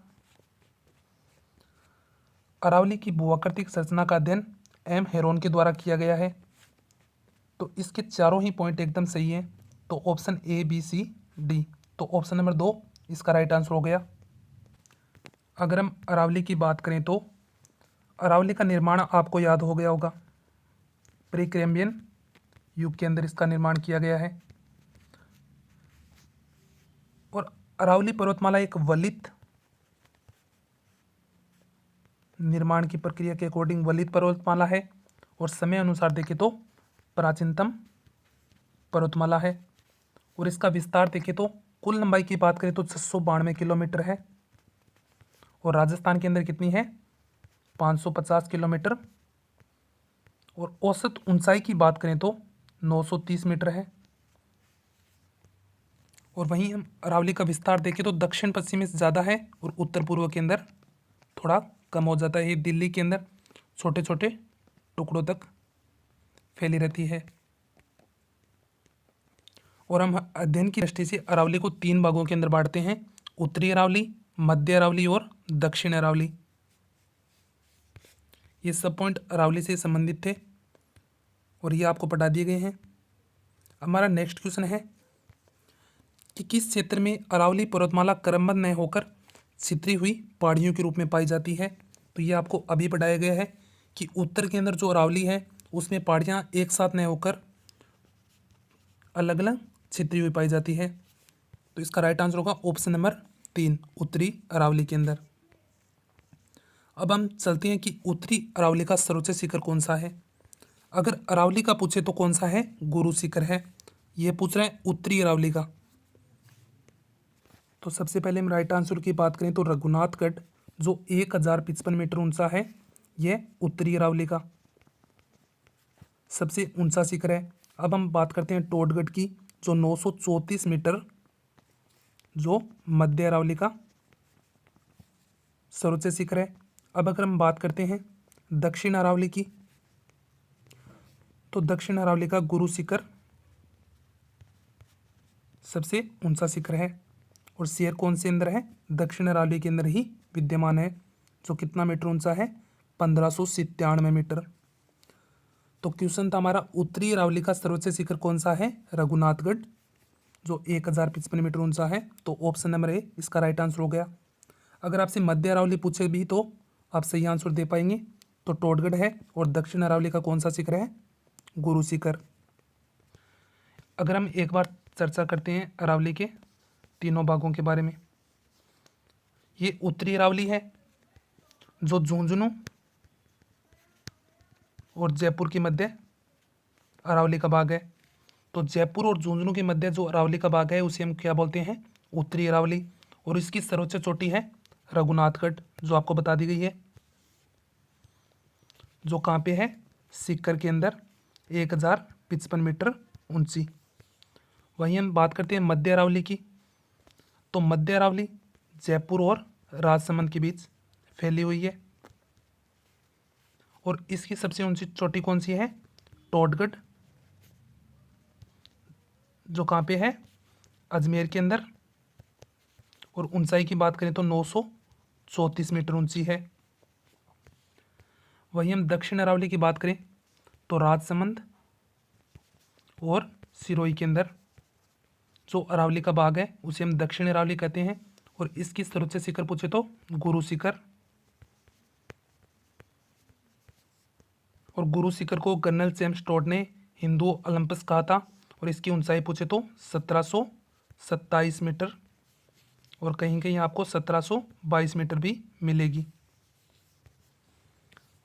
अरावली की भूआकृतिक संरचना का अध्ययन एम हेरोन के द्वारा किया गया है। तो इसके चारों ही पॉइंट एकदम सही है, तो ऑप्शन ABCD, तो ऑप्शन नंबर 2 इसका राइट आंसर हो गया। अगर हम अरावली की बात करें तो अरावली का निर्माण आपको याद हो गया होगा, प्री-कैम्ब्रियन युग के अंदर इसका निर्माण किया गया है। और अरावली पर्वतमाला एक वलित निर्माण की प्रक्रिया के अकॉर्डिंग वलित पर्वतमाला है और समय अनुसार देखें तो प्राचीनतम पर्वतमाला है। और इसका विस्तार देखें तो कुल लंबाई की बात करें तो 692 किलोमीटर है और राजस्थान के अंदर कितनी है 550 किलोमीटर। और औसत ऊंचाई की बात करें तो 930 मीटर है। और वहीं हम अरावली का विस्तार देखें तो दक्षिण पश्चिम में ज़्यादा है और उत्तर पूर्व के अंदर थोड़ा कम हो जाता है। ये दिल्ली के अंदर छोटे छोटे टुकड़ों तक फैली रहती है। और हम अध्ययन की दृष्टि से अरावली को 3 भागों के अंदर बांटते हैं, उत्तरी अरावली, मध्य अरावली और दक्षिण अरावली। ये सब पॉइंट अरावली से संबंधित थे और ये आपको पढ़ा दिए गए हैं। हमारा नेक्स्ट क्वेश्चन है कि किस क्षेत्र में अरावली पर्वतमाला क्रमबद्ध न होकर छितरी हुई पहाड़ियों के रूप में पाई जाती है। तो ये आपको अभी पढ़ाया गया है कि उत्तर के अंदर जो अरावली है उसमें पहाड़ियाँ एक साथ न होकर अलग अलग छितरी हुई पाई जाती है। तो इसका राइट आंसर होगा ऑप्शन नंबर 3 उत्तरी अरावली के अंदर। अब हम चलते हैं कि उत्तरी अरावली का सर्वोच्च शिखर कौन सा है। अगर अरावली का पूछे तो कौन सा है, गुरु शिखर है। ये पूछ रहे हैं उत्तरी अरावली का। तो सबसे पहले हम राइट आंसर की बात करें तो रघुनाथगढ़ जो 1055 मीटर ऊंचा है, यह उत्तरी अरावली का सबसे ऊंचा शिखर है। अब हम बात करते हैं टोडगढ़ की जो 934 मीटर जो मध्य अरावली का सर्वोच्च शिखर है। अब अगर हम बात करते हैं दक्षिण अरावली की तो दक्षिण अरावली का गुरु शिखर सबसे ऊंचा शिखर है और शेर कौन से अंदर है, दक्षिण अरावली के अंदर ही विद्यमान है, जो कितना मीटर ऊंचा है 1597 मीटर। तो क्वेश्चन था हमारा उत्तरी अरावली का सर्वोच्च शिखर कौन सा है, रघुनाथगढ़ जो 1055 मीटर ऊंचा है। तो ऑप्शन नंबर ए इसका राइट आंसर हो गया। अगर आपसे मध्य अरावली पूछे भी तो आप सही आंसर दे पाएंगे, तो टोडगढ़ है। और दक्षिण अरावली का कौन सा शिखर है, गुरु शिखर। अगर हम एक बार चर्चा करते हैं अरावली के तीनों भागों के बारे में। ये उत्तरी अरावली है जो झुंझुनू और जयपुर के मध्य अरावली का भाग है। तो जयपुर और झुंझुनू के मध्य जो अरावली का भाग है उसे हम क्या बोलते हैं, उत्तरी अरावली। और इसकी सर्वोच्च चोटी है रघुनाथगढ़ जो आपको बता दी गई है, जो कहाँ पे है, सीकर के अंदर 1055 मीटर ऊंची। वहीं हम बात करते हैं मध्य अरावली की। तो मध्य अरावली जयपुर और राजसमंद के बीच फैली हुई है और इसकी सबसे ऊंची चोटी कौन सी है, टोडगढ़ जो कहाँ पे है, अजमेर के अंदर। और ऊंचाई की बात करें तो 934 मीटर ऊंची है। वहीं हम दक्षिण अरावली की बात करें तो राजसमंद और सिरोही के अंदर जो अरावली का भाग है उसे हम दक्षिण अरावली कहते हैं। और इसकी सर्वोच्च शिखर पूछे तो गुरु शिखर। और गुरु शिखर को कर्नल जेम्स टॉड ने हिंदू ओलंपस कहा था और इसकी ऊंचाई पूछे तो 1727 मीटर और कहीं कहीं आपको 1722 मीटर भी मिलेगी।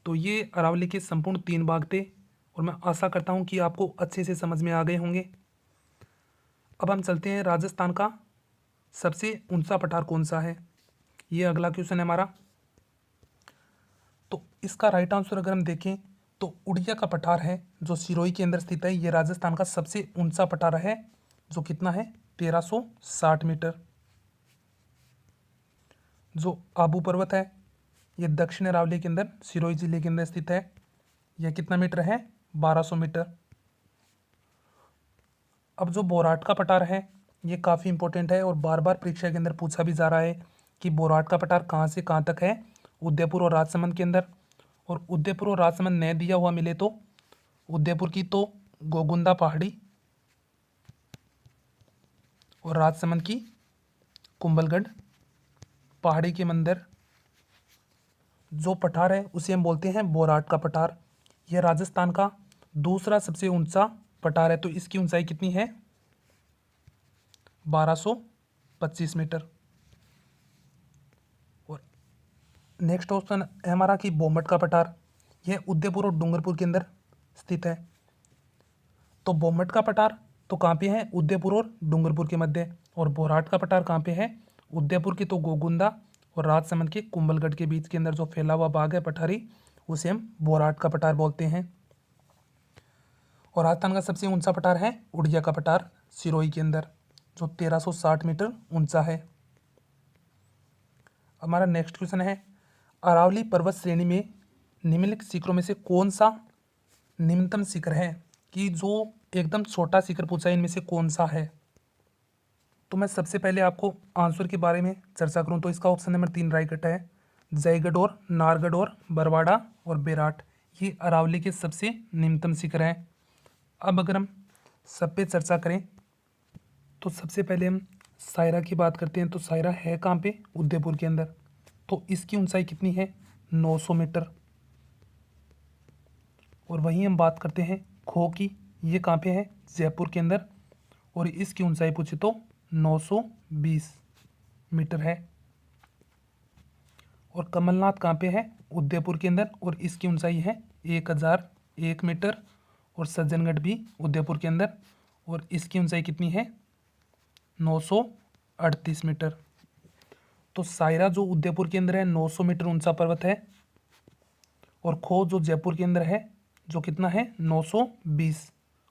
तो ये अरावली के संपूर्ण 3 भाग थे और मैं आशा करता हूँ कि आपको अच्छे से समझ में आ गए होंगे। अब हम चलते हैं राजस्थान का सबसे ऊंचा पठार कौन सा है, ये अगला क्वेश्चन है हमारा। तो इसका राइट आंसर अगर हम देखें तो उड़िया का पठार है जो सिरोही के अंदर स्थित है। ये राजस्थान का सबसे ऊंचा पठार है जो कितना है 1360 मीटर। जो आबू पर्वत है ये दक्षिण अरावली के अंदर सिरोही जिले के अंदर स्थित है। यह कितना मीटर है 1200 मीटर। अब जो बोराट का पठार है ये काफ़ी इंपॉर्टेंट है और बार बार परीक्षा के अंदर पूछा भी जा रहा है कि बोराट का पठार कहाँ से कहाँ तक है उदयपुर और राजसमंद के अंदर। और उदयपुर और राजसमंद नहीं दिया हुआ मिले तो उदयपुर की तो गोगुंदा पहाड़ी और राजसमंद की कुंभलगढ़ पहाड़ी के मंदिर जो पठार है उसे हम बोलते हैं बोराट का पठार। यह राजस्थान का दूसरा सबसे ऊंचा पठार है। तो इसकी ऊंचाई कितनी है 1225 मीटर। और नेक्स्ट ऑप्शन है हमारा कि बोमट का पठार, यह उदयपुर और डूंगरपुर के अंदर स्थित है। तो बोमट का पठार तो कहाँ पे है उदयपुर और डूंगरपुर के मध्य। और बोराट का पठार कहाँ पे है उदयपुर की तो गोगुंदा और राजसमंद के कुंभलगढ़ के बीच के अंदर जो फैला हुआ भाग है पठारी उसे हम बोराट का पठार बोलते हैं। और राजस्थान का सबसे ऊंचा पठार है उड़िया का पठार सिरोही के अंदर जो 1360 मीटर ऊंचा है। हमारा नेक्स्ट क्वेश्चन है अरावली पर्वत श्रेणी में निम्नलिखित शिखरों में से कौन सा निम्नतम शिखर है, कि जो एकदम छोटा शिखर पूछा है इनमें से कौन सा है। तो मैं सबसे पहले आपको आंसर के बारे में चर्चा करूं तो इसका ऑप्शन नंबर 3 राइट है। जयगढ़ और नारगढ़ और बरवाड़ा और बेराट ये अरावली के सबसे निम्नतम शिखर हैं। अब अगर हम सब पे चर्चा करें तो सबसे पहले हम सायरा की बात करते हैं। तो सायरा है कहाँ पे उदयपुर के अंदर। तो इसकी ऊंचाई कितनी है 900 मीटर। और वहीं हम बात करते हैं खो की, ये कहाँ पे है जयपुर के अंदर और इसकी ऊंचाई पूछे तो 920 मीटर है। और कमलनाथ कहाँ पे है उदयपुर के अंदर और इसकी ऊंचाई है 1001 मीटर। और सज्जनगढ़ भी उदयपुर के अंदर और इसकी ऊंचाई कितनी है 938 मीटर। तो सायरा जो उदयपुर के अंदर है 900 मीटर ऊंचा पर्वत है और खो जो जयपुर के अंदर है जो कितना है 920।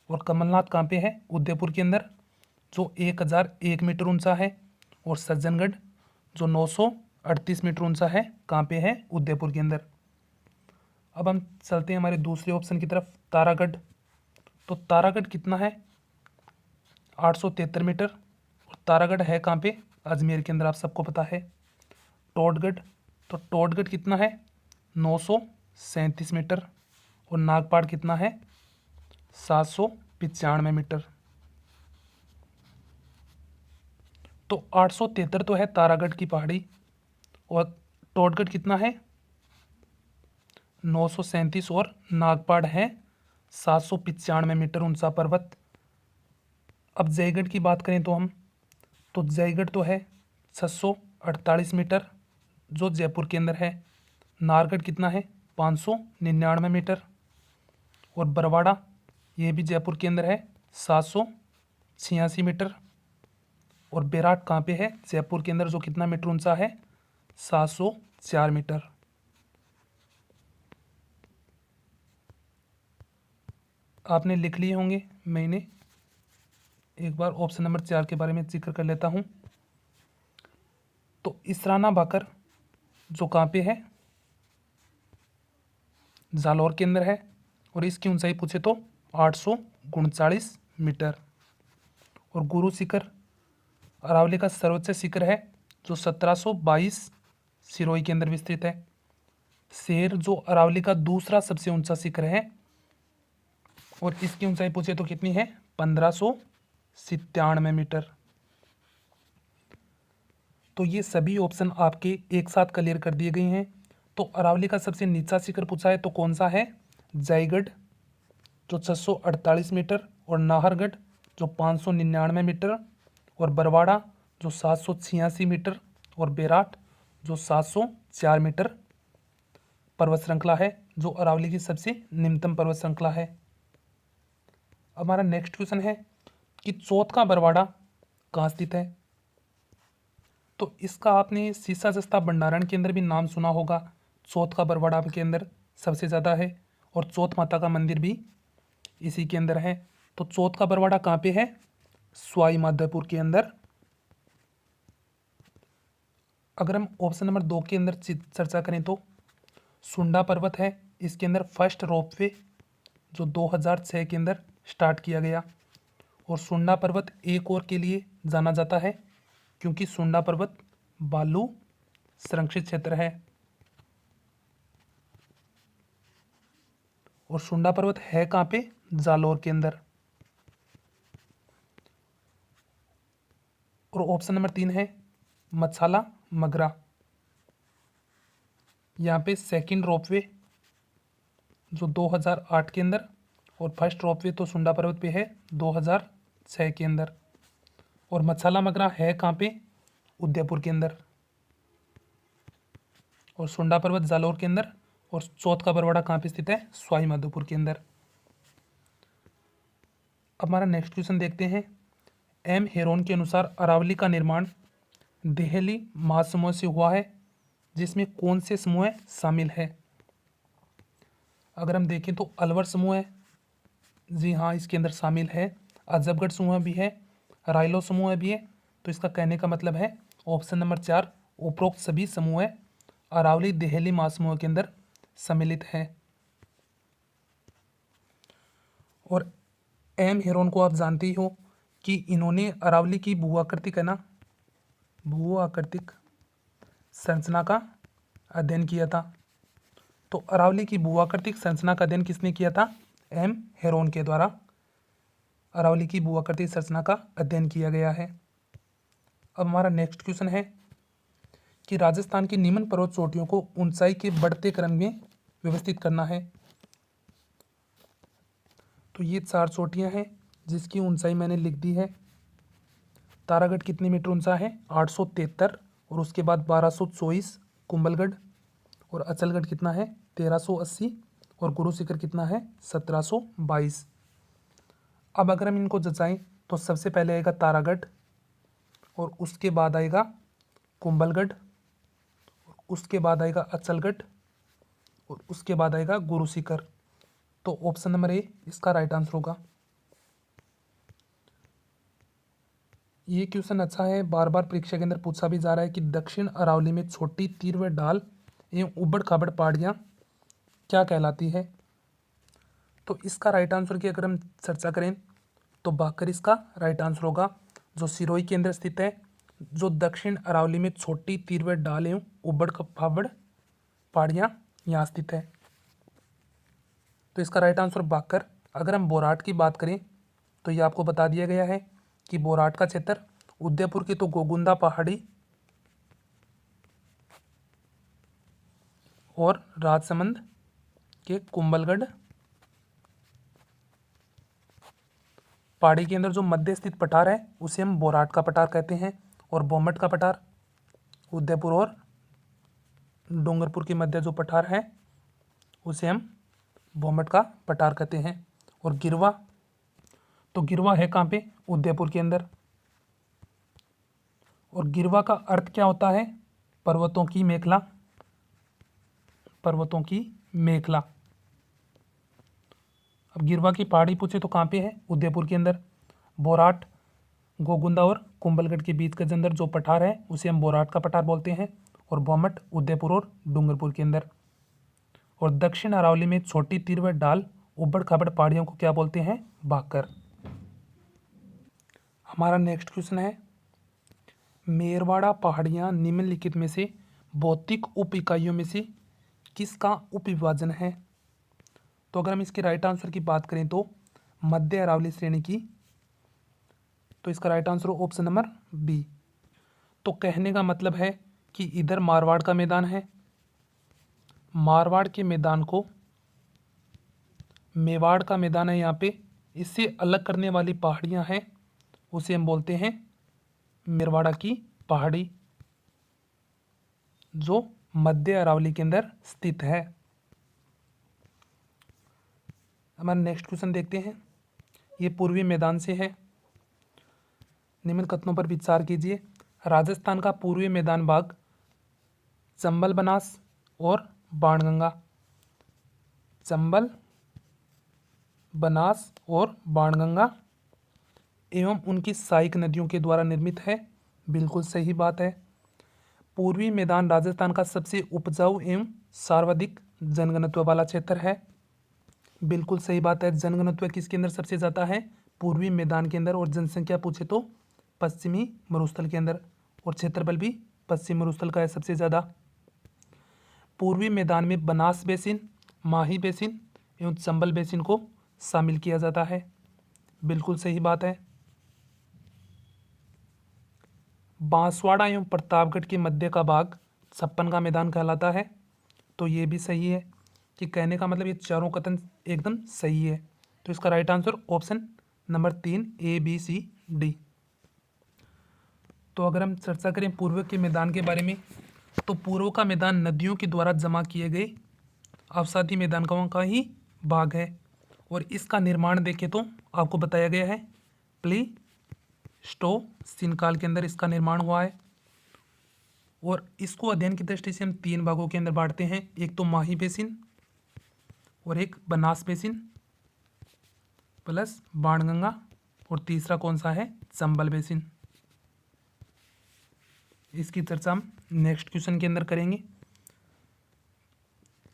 और कमलनाथ कहाँ पे है उदयपुर के अंदर जो 1001 मीटर ऊंचा है। और सज्जनगढ़ जो 938 मीटर ऊंचा है कहाँ पे है उदयपुर के अंदर। अब हम चलते हैं हमारे दूसरे ऑप्शन की तरफ तारागढ़। तो तारागढ़ कितना है 873 मीटर। और तारागढ़ है कहाँ पे अजमेर के अंदर, आप सबको पता है। टोडगढ़, तो टोडगढ़ कितना है 937 मीटर। और नागपाड़ कितना है 795 मीटर। तो 873 तो है तारागढ़ की पहाड़ी और टोडगढ़ कितना है 937 और नागपाड़ है 795 मीटर ऊंचा पर्वत। अब जयगढ़ की बात करें तो हम तो जयगढ़ तो है 648 मीटर जो जयपुर के अंदर है। नारगढ़ कितना है 599 मीटर। और बरवाड़ा ये भी जयपुर के अंदर है 786 मीटर। और बेराट कहाँ पे है जयपुर के अंदर जो कितना मीटर ऊंचा है 704 मीटर। आपने लिख लिए होंगे, मैंने एक बार ऑप्शन नंबर 4 के बारे में जिक्र कर लेता हूँ। तो इसराना बाकर जो कहाँ पे है जालौर के अंदर है और इसकी ऊंचाई पूछे तो 839 मीटर। और गुरु शिखर अरावली का सर्वोच्च शिखर है जो 1722 सिरोही के अंदर विस्तृत है। शेर जो अरावली का दूसरा सबसे ऊंचा शिखर है और इसकी ऊंचाई पूछे तो कितनी है 1597 मीटर। तो ये सभी ऑप्शन आपके एक साथ क्लियर कर दिए गए हैं। तो अरावली का सबसे नीचा शिखर पूछा है तो कौन सा है जयगढ़ जो 648 मीटर, और नाहरगढ़ जो 599 मीटर, और बरवाड़ा जो 786 मीटर, और बेराट जो 704 मीटर पर्वत श्रृंखला है, जो अरावली की सबसे निम्नतम पर्वत श्रृंखला है। अब हमारा नेक्स्ट क्वेश्चन है कि चौथ का बरवाड़ा कहाँ स्थित है। तो इसका आपने सीसा जस्ता भंडारण के अंदर भी नाम सुना होगा। चौथ का बरवाड़ा के अंदर सबसे ज़्यादा है, और चौथ माता का मंदिर भी इसी के अंदर है। तो चौथ का बरवाड़ा कहाँ पे है? सवाई माधोपुर के अंदर। अगर हम ऑप्शन नंबर 2 के अंदर चर्चा करें तो सुंडा पर्वत है, इसके अंदर फर्स्ट रोपवे जो 2006 के अंदर स्टार्ट किया गया। और सुंडा पर्वत एक और के लिए जाना जाता है क्योंकि सुंडा पर्वत बालू संरक्षित क्षेत्र है। और सुंडा पर्वत है कहाँ पे? जालौर के अंदर। और ऑप्शन नंबर 3 है मछाला मगरा। यहाँ पे सेकंड रोपवे जो 2008 के अंदर, और फर्स्ट रोपवे तो सुंडा पर्वत पे है 2006 के अंदर। और मछाला मगरा है कहाँ पे? उदयपुर के अंदर। और सुंडा पर्वत जालौर के अंदर। और चौथ का बरवाड़ा कहाँ पे स्थित है? सवाई माधोपुर के अंदर। अब हमारा नेक्स्ट क्वेश्चन देखते हैं। एम हेरोन के अनुसार अरावली का निर्माण देहली महासमूह से हुआ है, जिसमें कौन से समूह शामिल है? अगर हम देखें तो अलवर समूह है, जी हाँ इसके अंदर शामिल है। अजबगढ़ समूह भी है, रायलो समूह भी है। तो इसका कहने का मतलब है ऑप्शन नंबर 4 उपरोक्त सभी समूह अरावली देहली महासमूह के अंदर सम्मिलित हैं। और एम हेरोन को आप जानते ही हो कि इन्होंने अरावली की भूआकृतिक है ना, भूआकृतिक संरचना का अध्ययन किया था। तो अरावली की भूआकृतिक संरचना का अध्ययन किसने किया था? एम हेरोन के द्वारा अरावली की भूआकृतिक संरचना का अध्ययन किया गया है। अब हमारा नेक्स्ट क्वेश्चन है कि राजस्थान की निम्न पर्वत चोटियों को ऊंचाई के बढ़ते क्रम में व्यवस्थित करना है। तो ये 4 चोटियां हैं जिसकी ऊंचाई मैंने लिख दी है। तारागढ़ कितने मीटर ऊंचा है? 873। और उसके बाद 1224 कुंभलगढ़। और अचलगढ़ कितना है? 1380। और गुरु शिखर कितना है? 1722। अब अगर हम इनको जचाएं तो सबसे पहले आएगा तारागढ़, और उसके बाद आएगा कुंभलगढ़, और उसके बाद आएगा अचलगढ़, और उसके बाद आएगा गुरु शिखर। तो ऑप्शन नंबर ए इसका राइट आंसर होगा। ये क्वेश्चन अच्छा है, बार बार परीक्षा के अंदर पूछा भी जा रहा है कि दक्षिण अरावली में छोटी तीर व ढाल एवं उबड़ खाबड़ पहाड़ियाँ क्या कहलाती है? तो इसका राइट आंसर की अगर हम चर्चा करें तो बाकर इसका राइट आंसर होगा, जो सिरोही के अंदर स्थित है, जो दक्षिण अरावली में छोटी तीर व ढाल एवं उबड़ खाबड़ पहाड़ियाँ यहाँ स्थित है। तो इसका राइट आंसर बाकर। अगर हम बोराट की बात करें तो ये आपको बता दिया गया है कि बोराट का क्षेत्र उदयपुर की तो गोगुंदा पहाड़ी और राजसमंद के कुंभलगढ़ पहाड़ी के अंदर जो मध्य स्थित पठार है उसे हम बोराट का पठार कहते हैं। और बोमट का पठार उदयपुर और डूंगरपुर के मध्य जो पठार है उसे हम बोमट का पठार कहते हैं। और गिरवा, तो गिरवा है कहाँ पे? उदयपुर के अंदर। और गिरवा का अर्थ क्या होता है? पर्वतों की मेखला, पर्वतों की मेखला। अब गिरवा की पहाड़ी पूछे तो कहाँ पे है? उदयपुर के अंदर। बोराट गोगुंदा और कुंभलगढ़ के बीच के अंदर जो पठार है उसे हम बोराट का पठार बोलते हैं। और बोमट उदयपुर और डूंगरपुर के अंदर। और दक्षिण अरावली में छोटी तीर व ढाल उबड़ खाबड़ पहाड़ियों को क्या बोलते हैं? बाकर। हमारा नेक्स्ट क्वेश्चन है, मेरवाड़ा पहाड़ियाँ निम्नलिखित में से भौतिक उप इकाइयों में से किसका उप विभाजन है? तो अगर हम इसके राइट आंसर की बात करें तो मध्य अरावली श्रेणी की। तो इसका right answer option number B. तो कहने का मतलब है कि इधर मारवाड़ का मैदान है, मारवाड़ के मैदान को मेवाड़ का मैदान है यहाँ पे, इससे अलग करने वाली पहाड़ियाँ हैं उसे हम बोलते हैं मेरवाड़ा की पहाड़ी, जो मध्य अरावली के अंदर स्थित है। हमारा नेक्स्ट क्वेश्चन देखते हैं, ये पूर्वी मैदान से है। निम्न कथनों पर विचार कीजिए। राजस्थान का पूर्वी मैदान भाग चंबल, बनास और बाणगंगा, चंबल, बनास और बाणगंगा एवं उनकी सहायक नदियों के द्वारा निर्मित है। बिल्कुल सही बात है। पूर्वी मैदान राजस्थान का सबसे उपजाऊ एवं सर्वाधिक जनघनत्व वाला क्षेत्र है। बिल्कुल सही बात है। जनघनत्व किसके अंदर सबसे ज़्यादा है? पूर्वी मैदान के अंदर। और जनसंख्या पूछे तो पश्चिमी मरुस्थल के अंदर, और क्षेत्रफल भी पश्चिमी मरुस्थल का है सबसे ज़्यादा। पूर्वी मैदान में बनास बेसिन, माही बेसिन एवं चंबल बेसिन को शामिल किया जाता है। बिल्कुल सही बात है। बांसवाड़ा एवं प्रतापगढ़ के मध्य का भाग छप्पन का मैदान कहलाता है। तो ये भी सही है, कि कहने का मतलब ये चारों कथन एकदम सही है। तो इसका right answer option number 3 ABCD। तो अगर हम चर्चा करें पूर्व के मैदान के बारे में, तो पूर्व का मैदान नदियों के द्वारा जमा किए गए अवसादी मैदानों का ही भाग है। और इसका निर्माण देखें तो आपको बताया गया है प्लीस्टोसीन काल के अंदर इसका निर्माण हुआ है। और इसको अध्ययन की दृष्टि से हम 3 भागों के अंदर बांटते हैं, एक तो माही बेसिन और एक बनास बेसिन प्लस बाणगंगा, और तीसरा कौन सा है? चंबल बेसिन। इसकी चर्चा हम नेक्स्ट क्वेश्चन के अंदर करेंगे।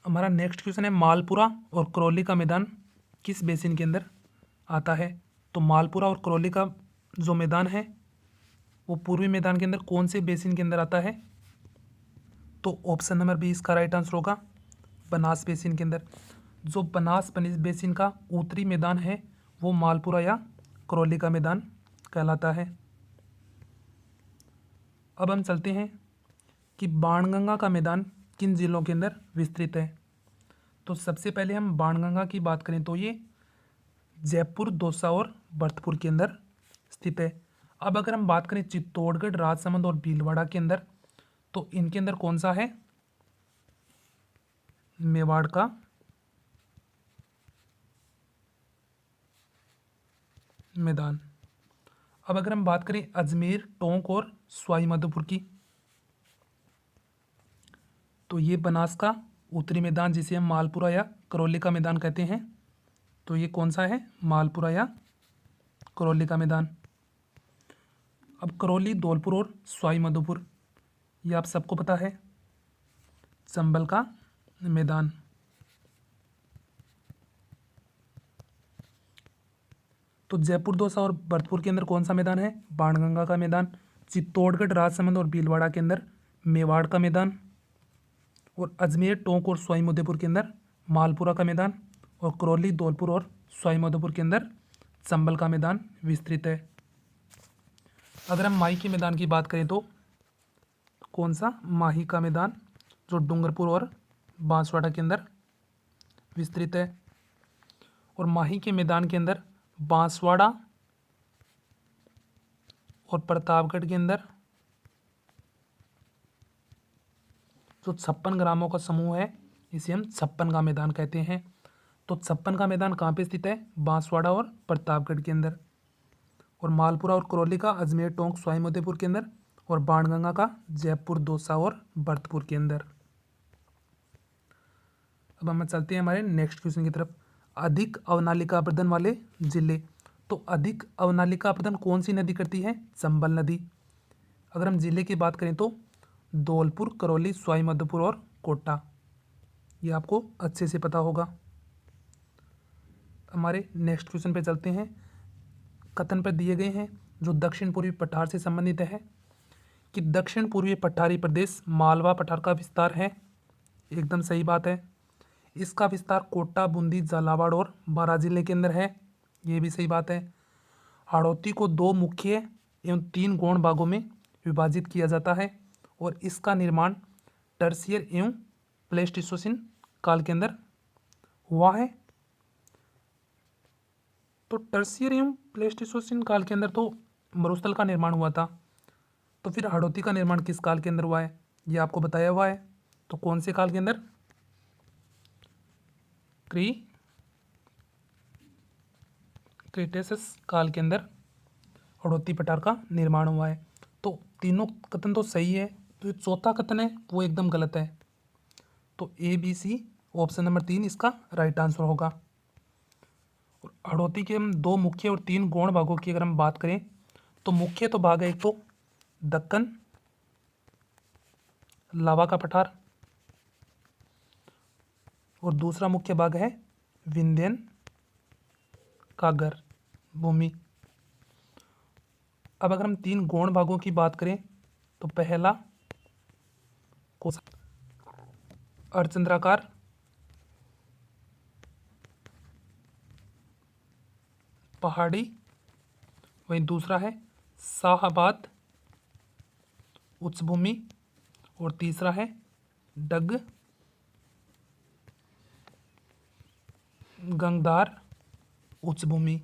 हमारा नेक्स्ट क्वेश्चन है मालपुरा और करौली का मैदान किस बेसिन के अंदर आता है? तो मालपुरा और करौली का जो मैदान है वो पूर्वी मैदान के अंदर कौन से बेसिन के अंदर आता है? तो ऑप्शन नंबर बी इसका राइट आंसर होगा, बनास बेसिन के अंदर। जो बनास बेसिन का उत्तरी मैदान है वो मालपुरा या करौली का मैदान कहलाता है। अब हम चलते हैं कि बाणगंगा का मैदान किन जिलों के अंदर विस्तृत है। तो सबसे पहले हम बाणगंगा की बात करें तो ये जयपुर, दौसा और भरतपुर के अंदर स्थित है। अब अगर हम बात करें चित्तौड़गढ़, राजसमंद और भीलवाड़ा के अंदर, तो इनके अंदर कौन सा है? मेवाड़ का मैदान। अब अगर हम बात करें अजमेर, टोंक और सवाई माधोपुर की, तो ये बनास का उत्तरी मैदान जिसे हम मालपुरा या करौली का मैदान कहते हैं, तो ये कौन सा है? मालपुरा या करौली का मैदान। अब करौली, धौलपुर और सवाई माधोपुर, ये आप सबको पता है, चंबल का मैदान। तो जयपुर, दौसा और भरतपुर के अंदर कौन सा मैदान है? बाणगंगा का मैदान। चित्तौड़गढ़, राजसमंद और भीलवाड़ा के अंदर मेवाड़ का मैदान। और अजमेर, टोंक और सवाई माधोपुर के अंदर मालपुरा का मैदान। और करौली, धौलपुर और सवाई माधोपुर के अंदर चंबल का मैदान विस्तृत है। अगर हम माही के मैदान की बात करें तो कौन सा? माही का मैदान, जो डूंगरपुर और बांसवाड़ा के अंदर विस्तृत है। और माही के मैदान के अंदर बांसवाड़ा और प्रतापगढ़ के अंदर जो 56 ग्रामों का समूह है इसे हम 56 का मैदान कहते हैं। तो 56 का मैदान कहाँ पे स्थित है? बांसवाड़ा और प्रतापगढ़ के अंदर। और मालपुरा और करौली का अजमेर, टोंक, सवाई माधोपुर के अंदर। और बाणगंगा का जयपुर, दौसा और भरतपुर के अंदर। अब हम चलते हैं हमारे नेक्स्ट क्वेश्चन की तरफ। अधिक अवनालिका अपरदन वाले जिले। तो अधिक अवनालिका अपरदन कौन सी नदी करती है? चंबल नदी। अगर हम जिले की बात करें तो धौलपुर, करौली, सवाई माधोपुर और कोटा, ये आपको अच्छे से पता होगा। हमारे नेक्स्ट क्वेश्चन पे चलते हैं। कथन पर दिए गए हैं जो दक्षिण पूर्वी पठार से संबंधित है कि दक्षिण पूर्वी पठारी प्रदेश मालवा पठार का विस्तार है। एकदम सही बात है। इसका विस्तार कोटा, बूंदी, झालावाड़ और बारां जिले के अंदर है। ये भी सही बात है। हाड़ौती को 2 मुख्य एवं 3 गौण भागों में विभाजित किया जाता है और इसका निर्माण टर्सियर एवं प्लेस्टोसीन काल के अंदर हुआ है। तो टर्शियरियम प्लेस्टोसीन काल के अंदर तो मरुस्थल का निर्माण हुआ था। तो फिर हाड़ौती का निर्माण किस काल के अंदर हुआ है, ये आपको बताया हुआ है। तो कौन से काल के अंदर? क्रीटेशियस काल के अंदर हाड़ौती पठार का निर्माण हुआ है। तो तीनों कथन तो सही है, तो जो चौथा कथन है वो एकदम गलत है। तो A B C option number 3 इसका राइट आंसर होगा। और हाड़ौती के हम 2 मुख्य और 3 गौण भागों की अगर हम बात करें तो मुख्य तो भाग है एक तो दक्कन लावा का पठार और दूसरा मुख्य भाग है विंध्यन कागर भूमि। अब अगर हम 3 गौण भागों की बात करें तो पहला अर्धचंद्राकार पहाड़ी, वहीं दूसरा है शाहाबाद उच्चभूमि और तीसरा है डग गंगधार उच्चभूमि।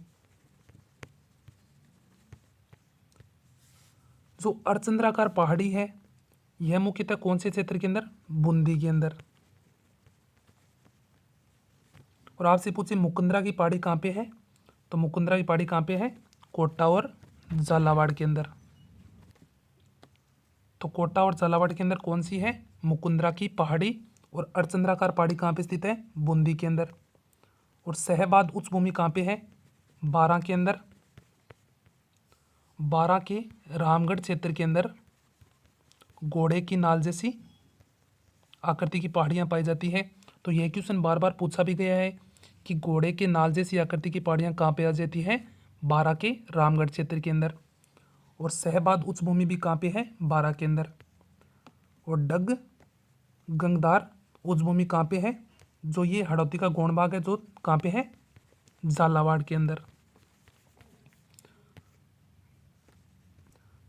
जो अर्धचंद्राकार पहाड़ी है यह मुख्यतः कौन से क्षेत्र के अंदर? बूंदी के अंदर। और आपसे पूछे मुकुंदरा की पहाड़ी कहाँ पे है, तो मुकुंदरा की पहाड़ी कहाँ पे है? कोटा और झालावाड़ के अंदर। तो कोटा और झालावाड़ के अंदर कौन सी है? मुकुंदरा की पहाड़ी। और अर्धचंद्राकार पहाड़ी कहाँ पे स्थित है? बूंदी के अंदर। और शहबाद उच्च भूमि कहाँ पे है? बारां के अंदर। बारां के रामगढ़ क्षेत्र के अंदर घोड़े की नाल जैसी आकृति की पहाड़ियाँ पाई जाती है। तो यह क्वेश्चन बार बार पूछा भी गया है कि घोड़े के नाल जैसी आकृति की पहाड़ियाँ कहाँ पे आ जाती है? बारां के रामगढ़ क्षेत्र के अंदर। और शहबाद उच्च भूमि भी कहाँ पे है? बारां के अंदर। और डग गंगधार उच्च भूमि कहाँ पे है? जो ये हाड़ौती का गौण भाग है जो कहाँ पे है? झालावाड़ के अंदर।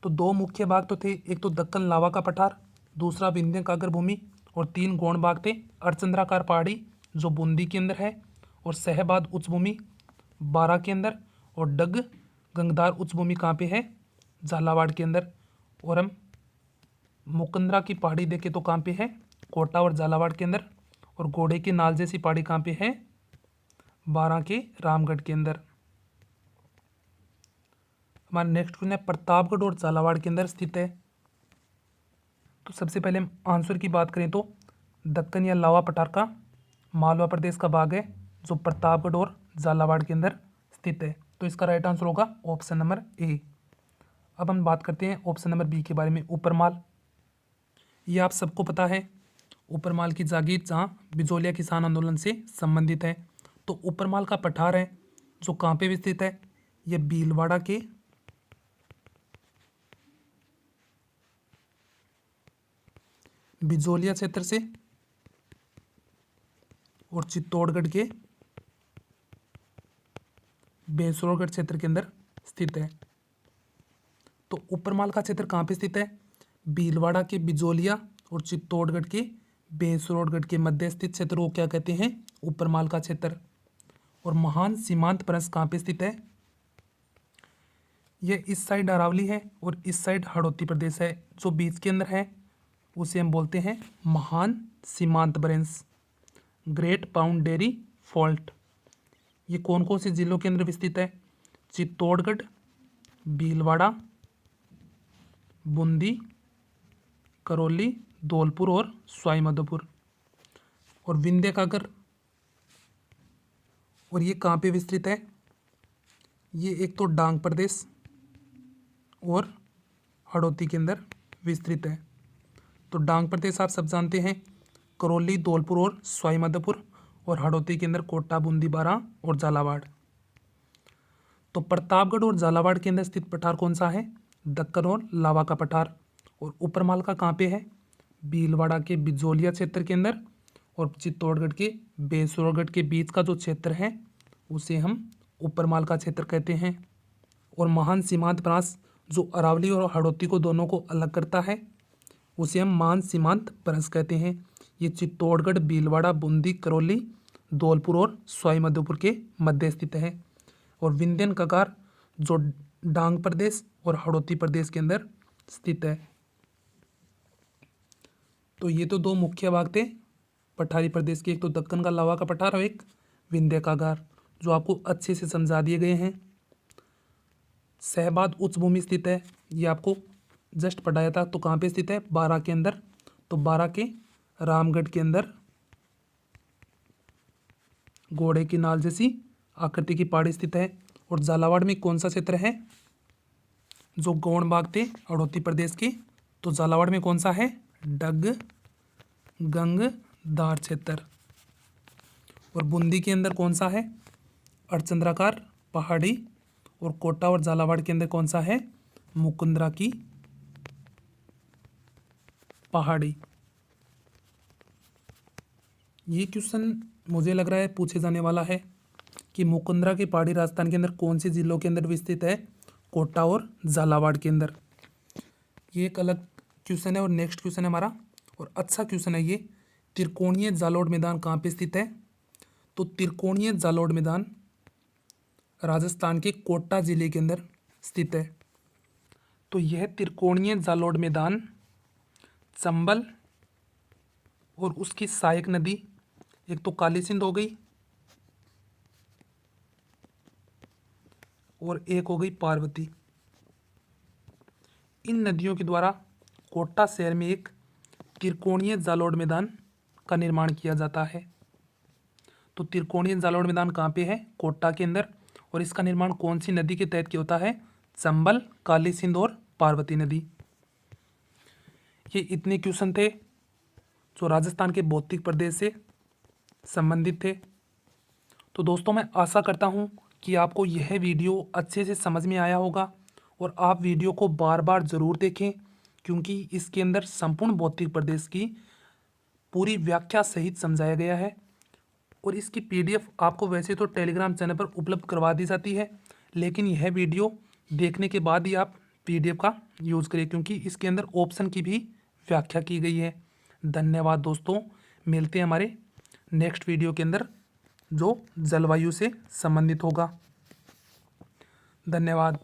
तो 2 मुख्य भाग तो थे, एक तो दक्कन लावा का पठार, दूसरा विंध्य कागर भूमि, और 3 गौण भाग थे अर्धचंद्राकार पहाड़ी जो बूंदी के अंदर है, और शहबाद उच्च भूमि बारां के अंदर, और डग गंगधार उच्च भूमि कहाँ पे है? झालावाड़ के अंदर। और हम मुकुंदरा की पहाड़ी देखें तो कहाँ पे है? कोटा और झालावाड़ के अंदर। और घोड़े की नाल जैसी पहाड़ी कहाँ पे है? बारां के रामगढ़ के अंदर। हमारा नेक्स्ट क्वेश्चन है प्रतापगढ़ और झालावाड़ के अंदर स्थित है। तो सबसे पहले हम आंसर की बात करें तो दक्कन या लावा पठार का मालवा प्रदेश का भाग है जो प्रतापगढ़ और झालावाड़ के अंदर स्थित है। तो इसका राइट आंसर होगा ऑप्शन नंबर ए। अब हम बात करते हैं ऑप्शन नंबर बी के बारे में, ऊपरमाल। ये आप सबको पता है, ऊपरमाल की जागीर जहाँ बिजोलिया किसान आंदोलन से संबंधित है। तो ऊपरमाल का पठार है जो कहाँ पे स्थित है? यह भीलवाड़ा के बिजोलिया क्षेत्र से और चित्तौड़गढ़ के बेसरोगढ़ क्षेत्र के अंदर स्थित है। तो ऊपरमाल का क्षेत्र कहाँ पे स्थित है? भीलवाड़ा के बिजोलिया और चित्तौड़गढ़ के बेसरोगढ़ के मध्य स्थित क्षेत्र को क्या कहते हैं? ऊपरमाल का क्षेत्र। और महान सीमांत प्रदेश कहाँ पे स्थित है? यह इस साइड अरावली है और इस साइड हाड़ौती प्रदेश है। जो बीच के अंदर है उसे हम बोलते हैं महान सीमांत ब्रेंस, ग्रेट बाउंडेरी फॉल्ट। ये कौन कौन से जिलों के अंदर विस्तृत है? चित्तौड़गढ़, भीलवाड़ा, बूंदी, करौली, धौलपुर और सवाई माधोपुर। और विंध्य कागर, और ये कहाँ पे विस्तृत है? ये एक तो डांग प्रदेश और हाड़ौती के अंदर विस्तृत है। तो डांग प्रदेश आप सब जानते हैं, करौली, धौलपुर और सवाई माधोपुर, और हाड़ौती के अंदर कोटा, बूंदी, बारां और झालावाड़। तो प्रतापगढ़ और झालावाड़ के अंदर स्थित पठार कौन सा है? दक्कन और लावा का पठार। और ऊपरमाल का कहाँ पे है? भीलवाड़ा के बिजोलिया क्षेत्र के अंदर, और चित्तौड़गढ़ के बेसरोगढ़ के बीच का जो क्षेत्र है उसे हम ऊपरमाल का क्षेत्र कहते हैं। और महान सीमांत प्रांत जो अरावली और हाड़ौती को दोनों को अलग करता है उसे हम महान सीमांत प्रांत कहते हैं। ये चित्तौड़गढ़, भीलवाड़ा, बूंदी, करौली, धौलपुर और सवाई माधोपुर के मध्य स्थित है। और विंध्यन कगार जो डांग प्रदेश और हड़ौती प्रदेश के अंदर स्थित है। तो ये तो दो मुख्य भाग थे पठारी प्रदेश के, एक तो दक्कन का लावा का पठार और एक विंध्य कागार, जो आपको अच्छे से समझा दिए गए हैं। सहबाद उच्च भूमि स्थित है, ये आपको जस्ट पढ़ाया था। तो कहाँ पे स्थित है? बारां के अंदर। तो बारां के रामगढ़ के अंदर घोड़े की नाल जैसी आकृति की पहाड़ी स्थित है। और झालावाड़ में कौन सा क्षेत्र है? जो गौण बाग थे हड़ौती प्रदेश के, तो झालावाड़ में कौन सा है? डग गंगदार क्षेत्र। और बूंदी के अंदर कौन सा है? अर्धचंद्राकार पहाड़ी। और कोटा और झालावाड़ के अंदर कौन सा है? मुकुंदरा की पहाड़ी। ये क्वेश्चन मुझे लग रहा है पूछे जाने वाला है कि मुकुंदरा की पहाड़ी राजस्थान के अंदर कौन से जिलों के अंदर विस्तृत है? कोटा और झालावाड़ के अंदर। ये एक अलग क्वेश्चन है। और नेक्स्ट क्वेश्चन है हमारा, और अच्छा क्वेश्चन है ये, त्रिकोणीय जालोर मैदान कहाँ पे स्थित है? तो त्रिकोणीय जालोर मैदान राजस्थान के कोटा जिले के अंदर स्थित है। तो यह त्रिकोणीय जालोर मैदान चंबल और उसकी सहायक नदी, एक तो काली सिंध हो गई और एक हो गई पार्वती, इन नदियों के द्वारा कोटा शहर में एक त्रिकोणीय जालोर मैदान का निर्माण किया जाता है। तो त्रिकोणीय जालोर मैदान कहाँ पे है? कोटा के अंदर। और इसका निर्माण कौन सी नदी के तहत किया होता है? चंबल, काली सिंध और पार्वती नदी। ये इतने क्वेश्चन थे जो राजस्थान के भौतिक प्रदेश से संबंधित थे। तो दोस्तों मैं आशा करता हूँ कि आपको यह वीडियो अच्छे से समझ में आया होगा और आप वीडियो को बार बार ज़रूर देखें, क्योंकि इसके अंदर संपूर्ण भौतिक प्रदेश की पूरी व्याख्या सहित समझाया गया है। और इसकी पीडीएफ आपको वैसे तो टेलीग्राम चैनल पर उपलब्ध करवा दी जाती है, लेकिन यह वीडियो देखने के बाद ही आप पीडीएफ का यूज़ करें, क्योंकि इसके अंदर ऑप्शन की भी व्याख्या की गई है। धन्यवाद दोस्तों, मिलते हैं हमारे नेक्स्ट वीडियो के अंदर जो जलवायु से संबंधित होगा। धन्यवाद।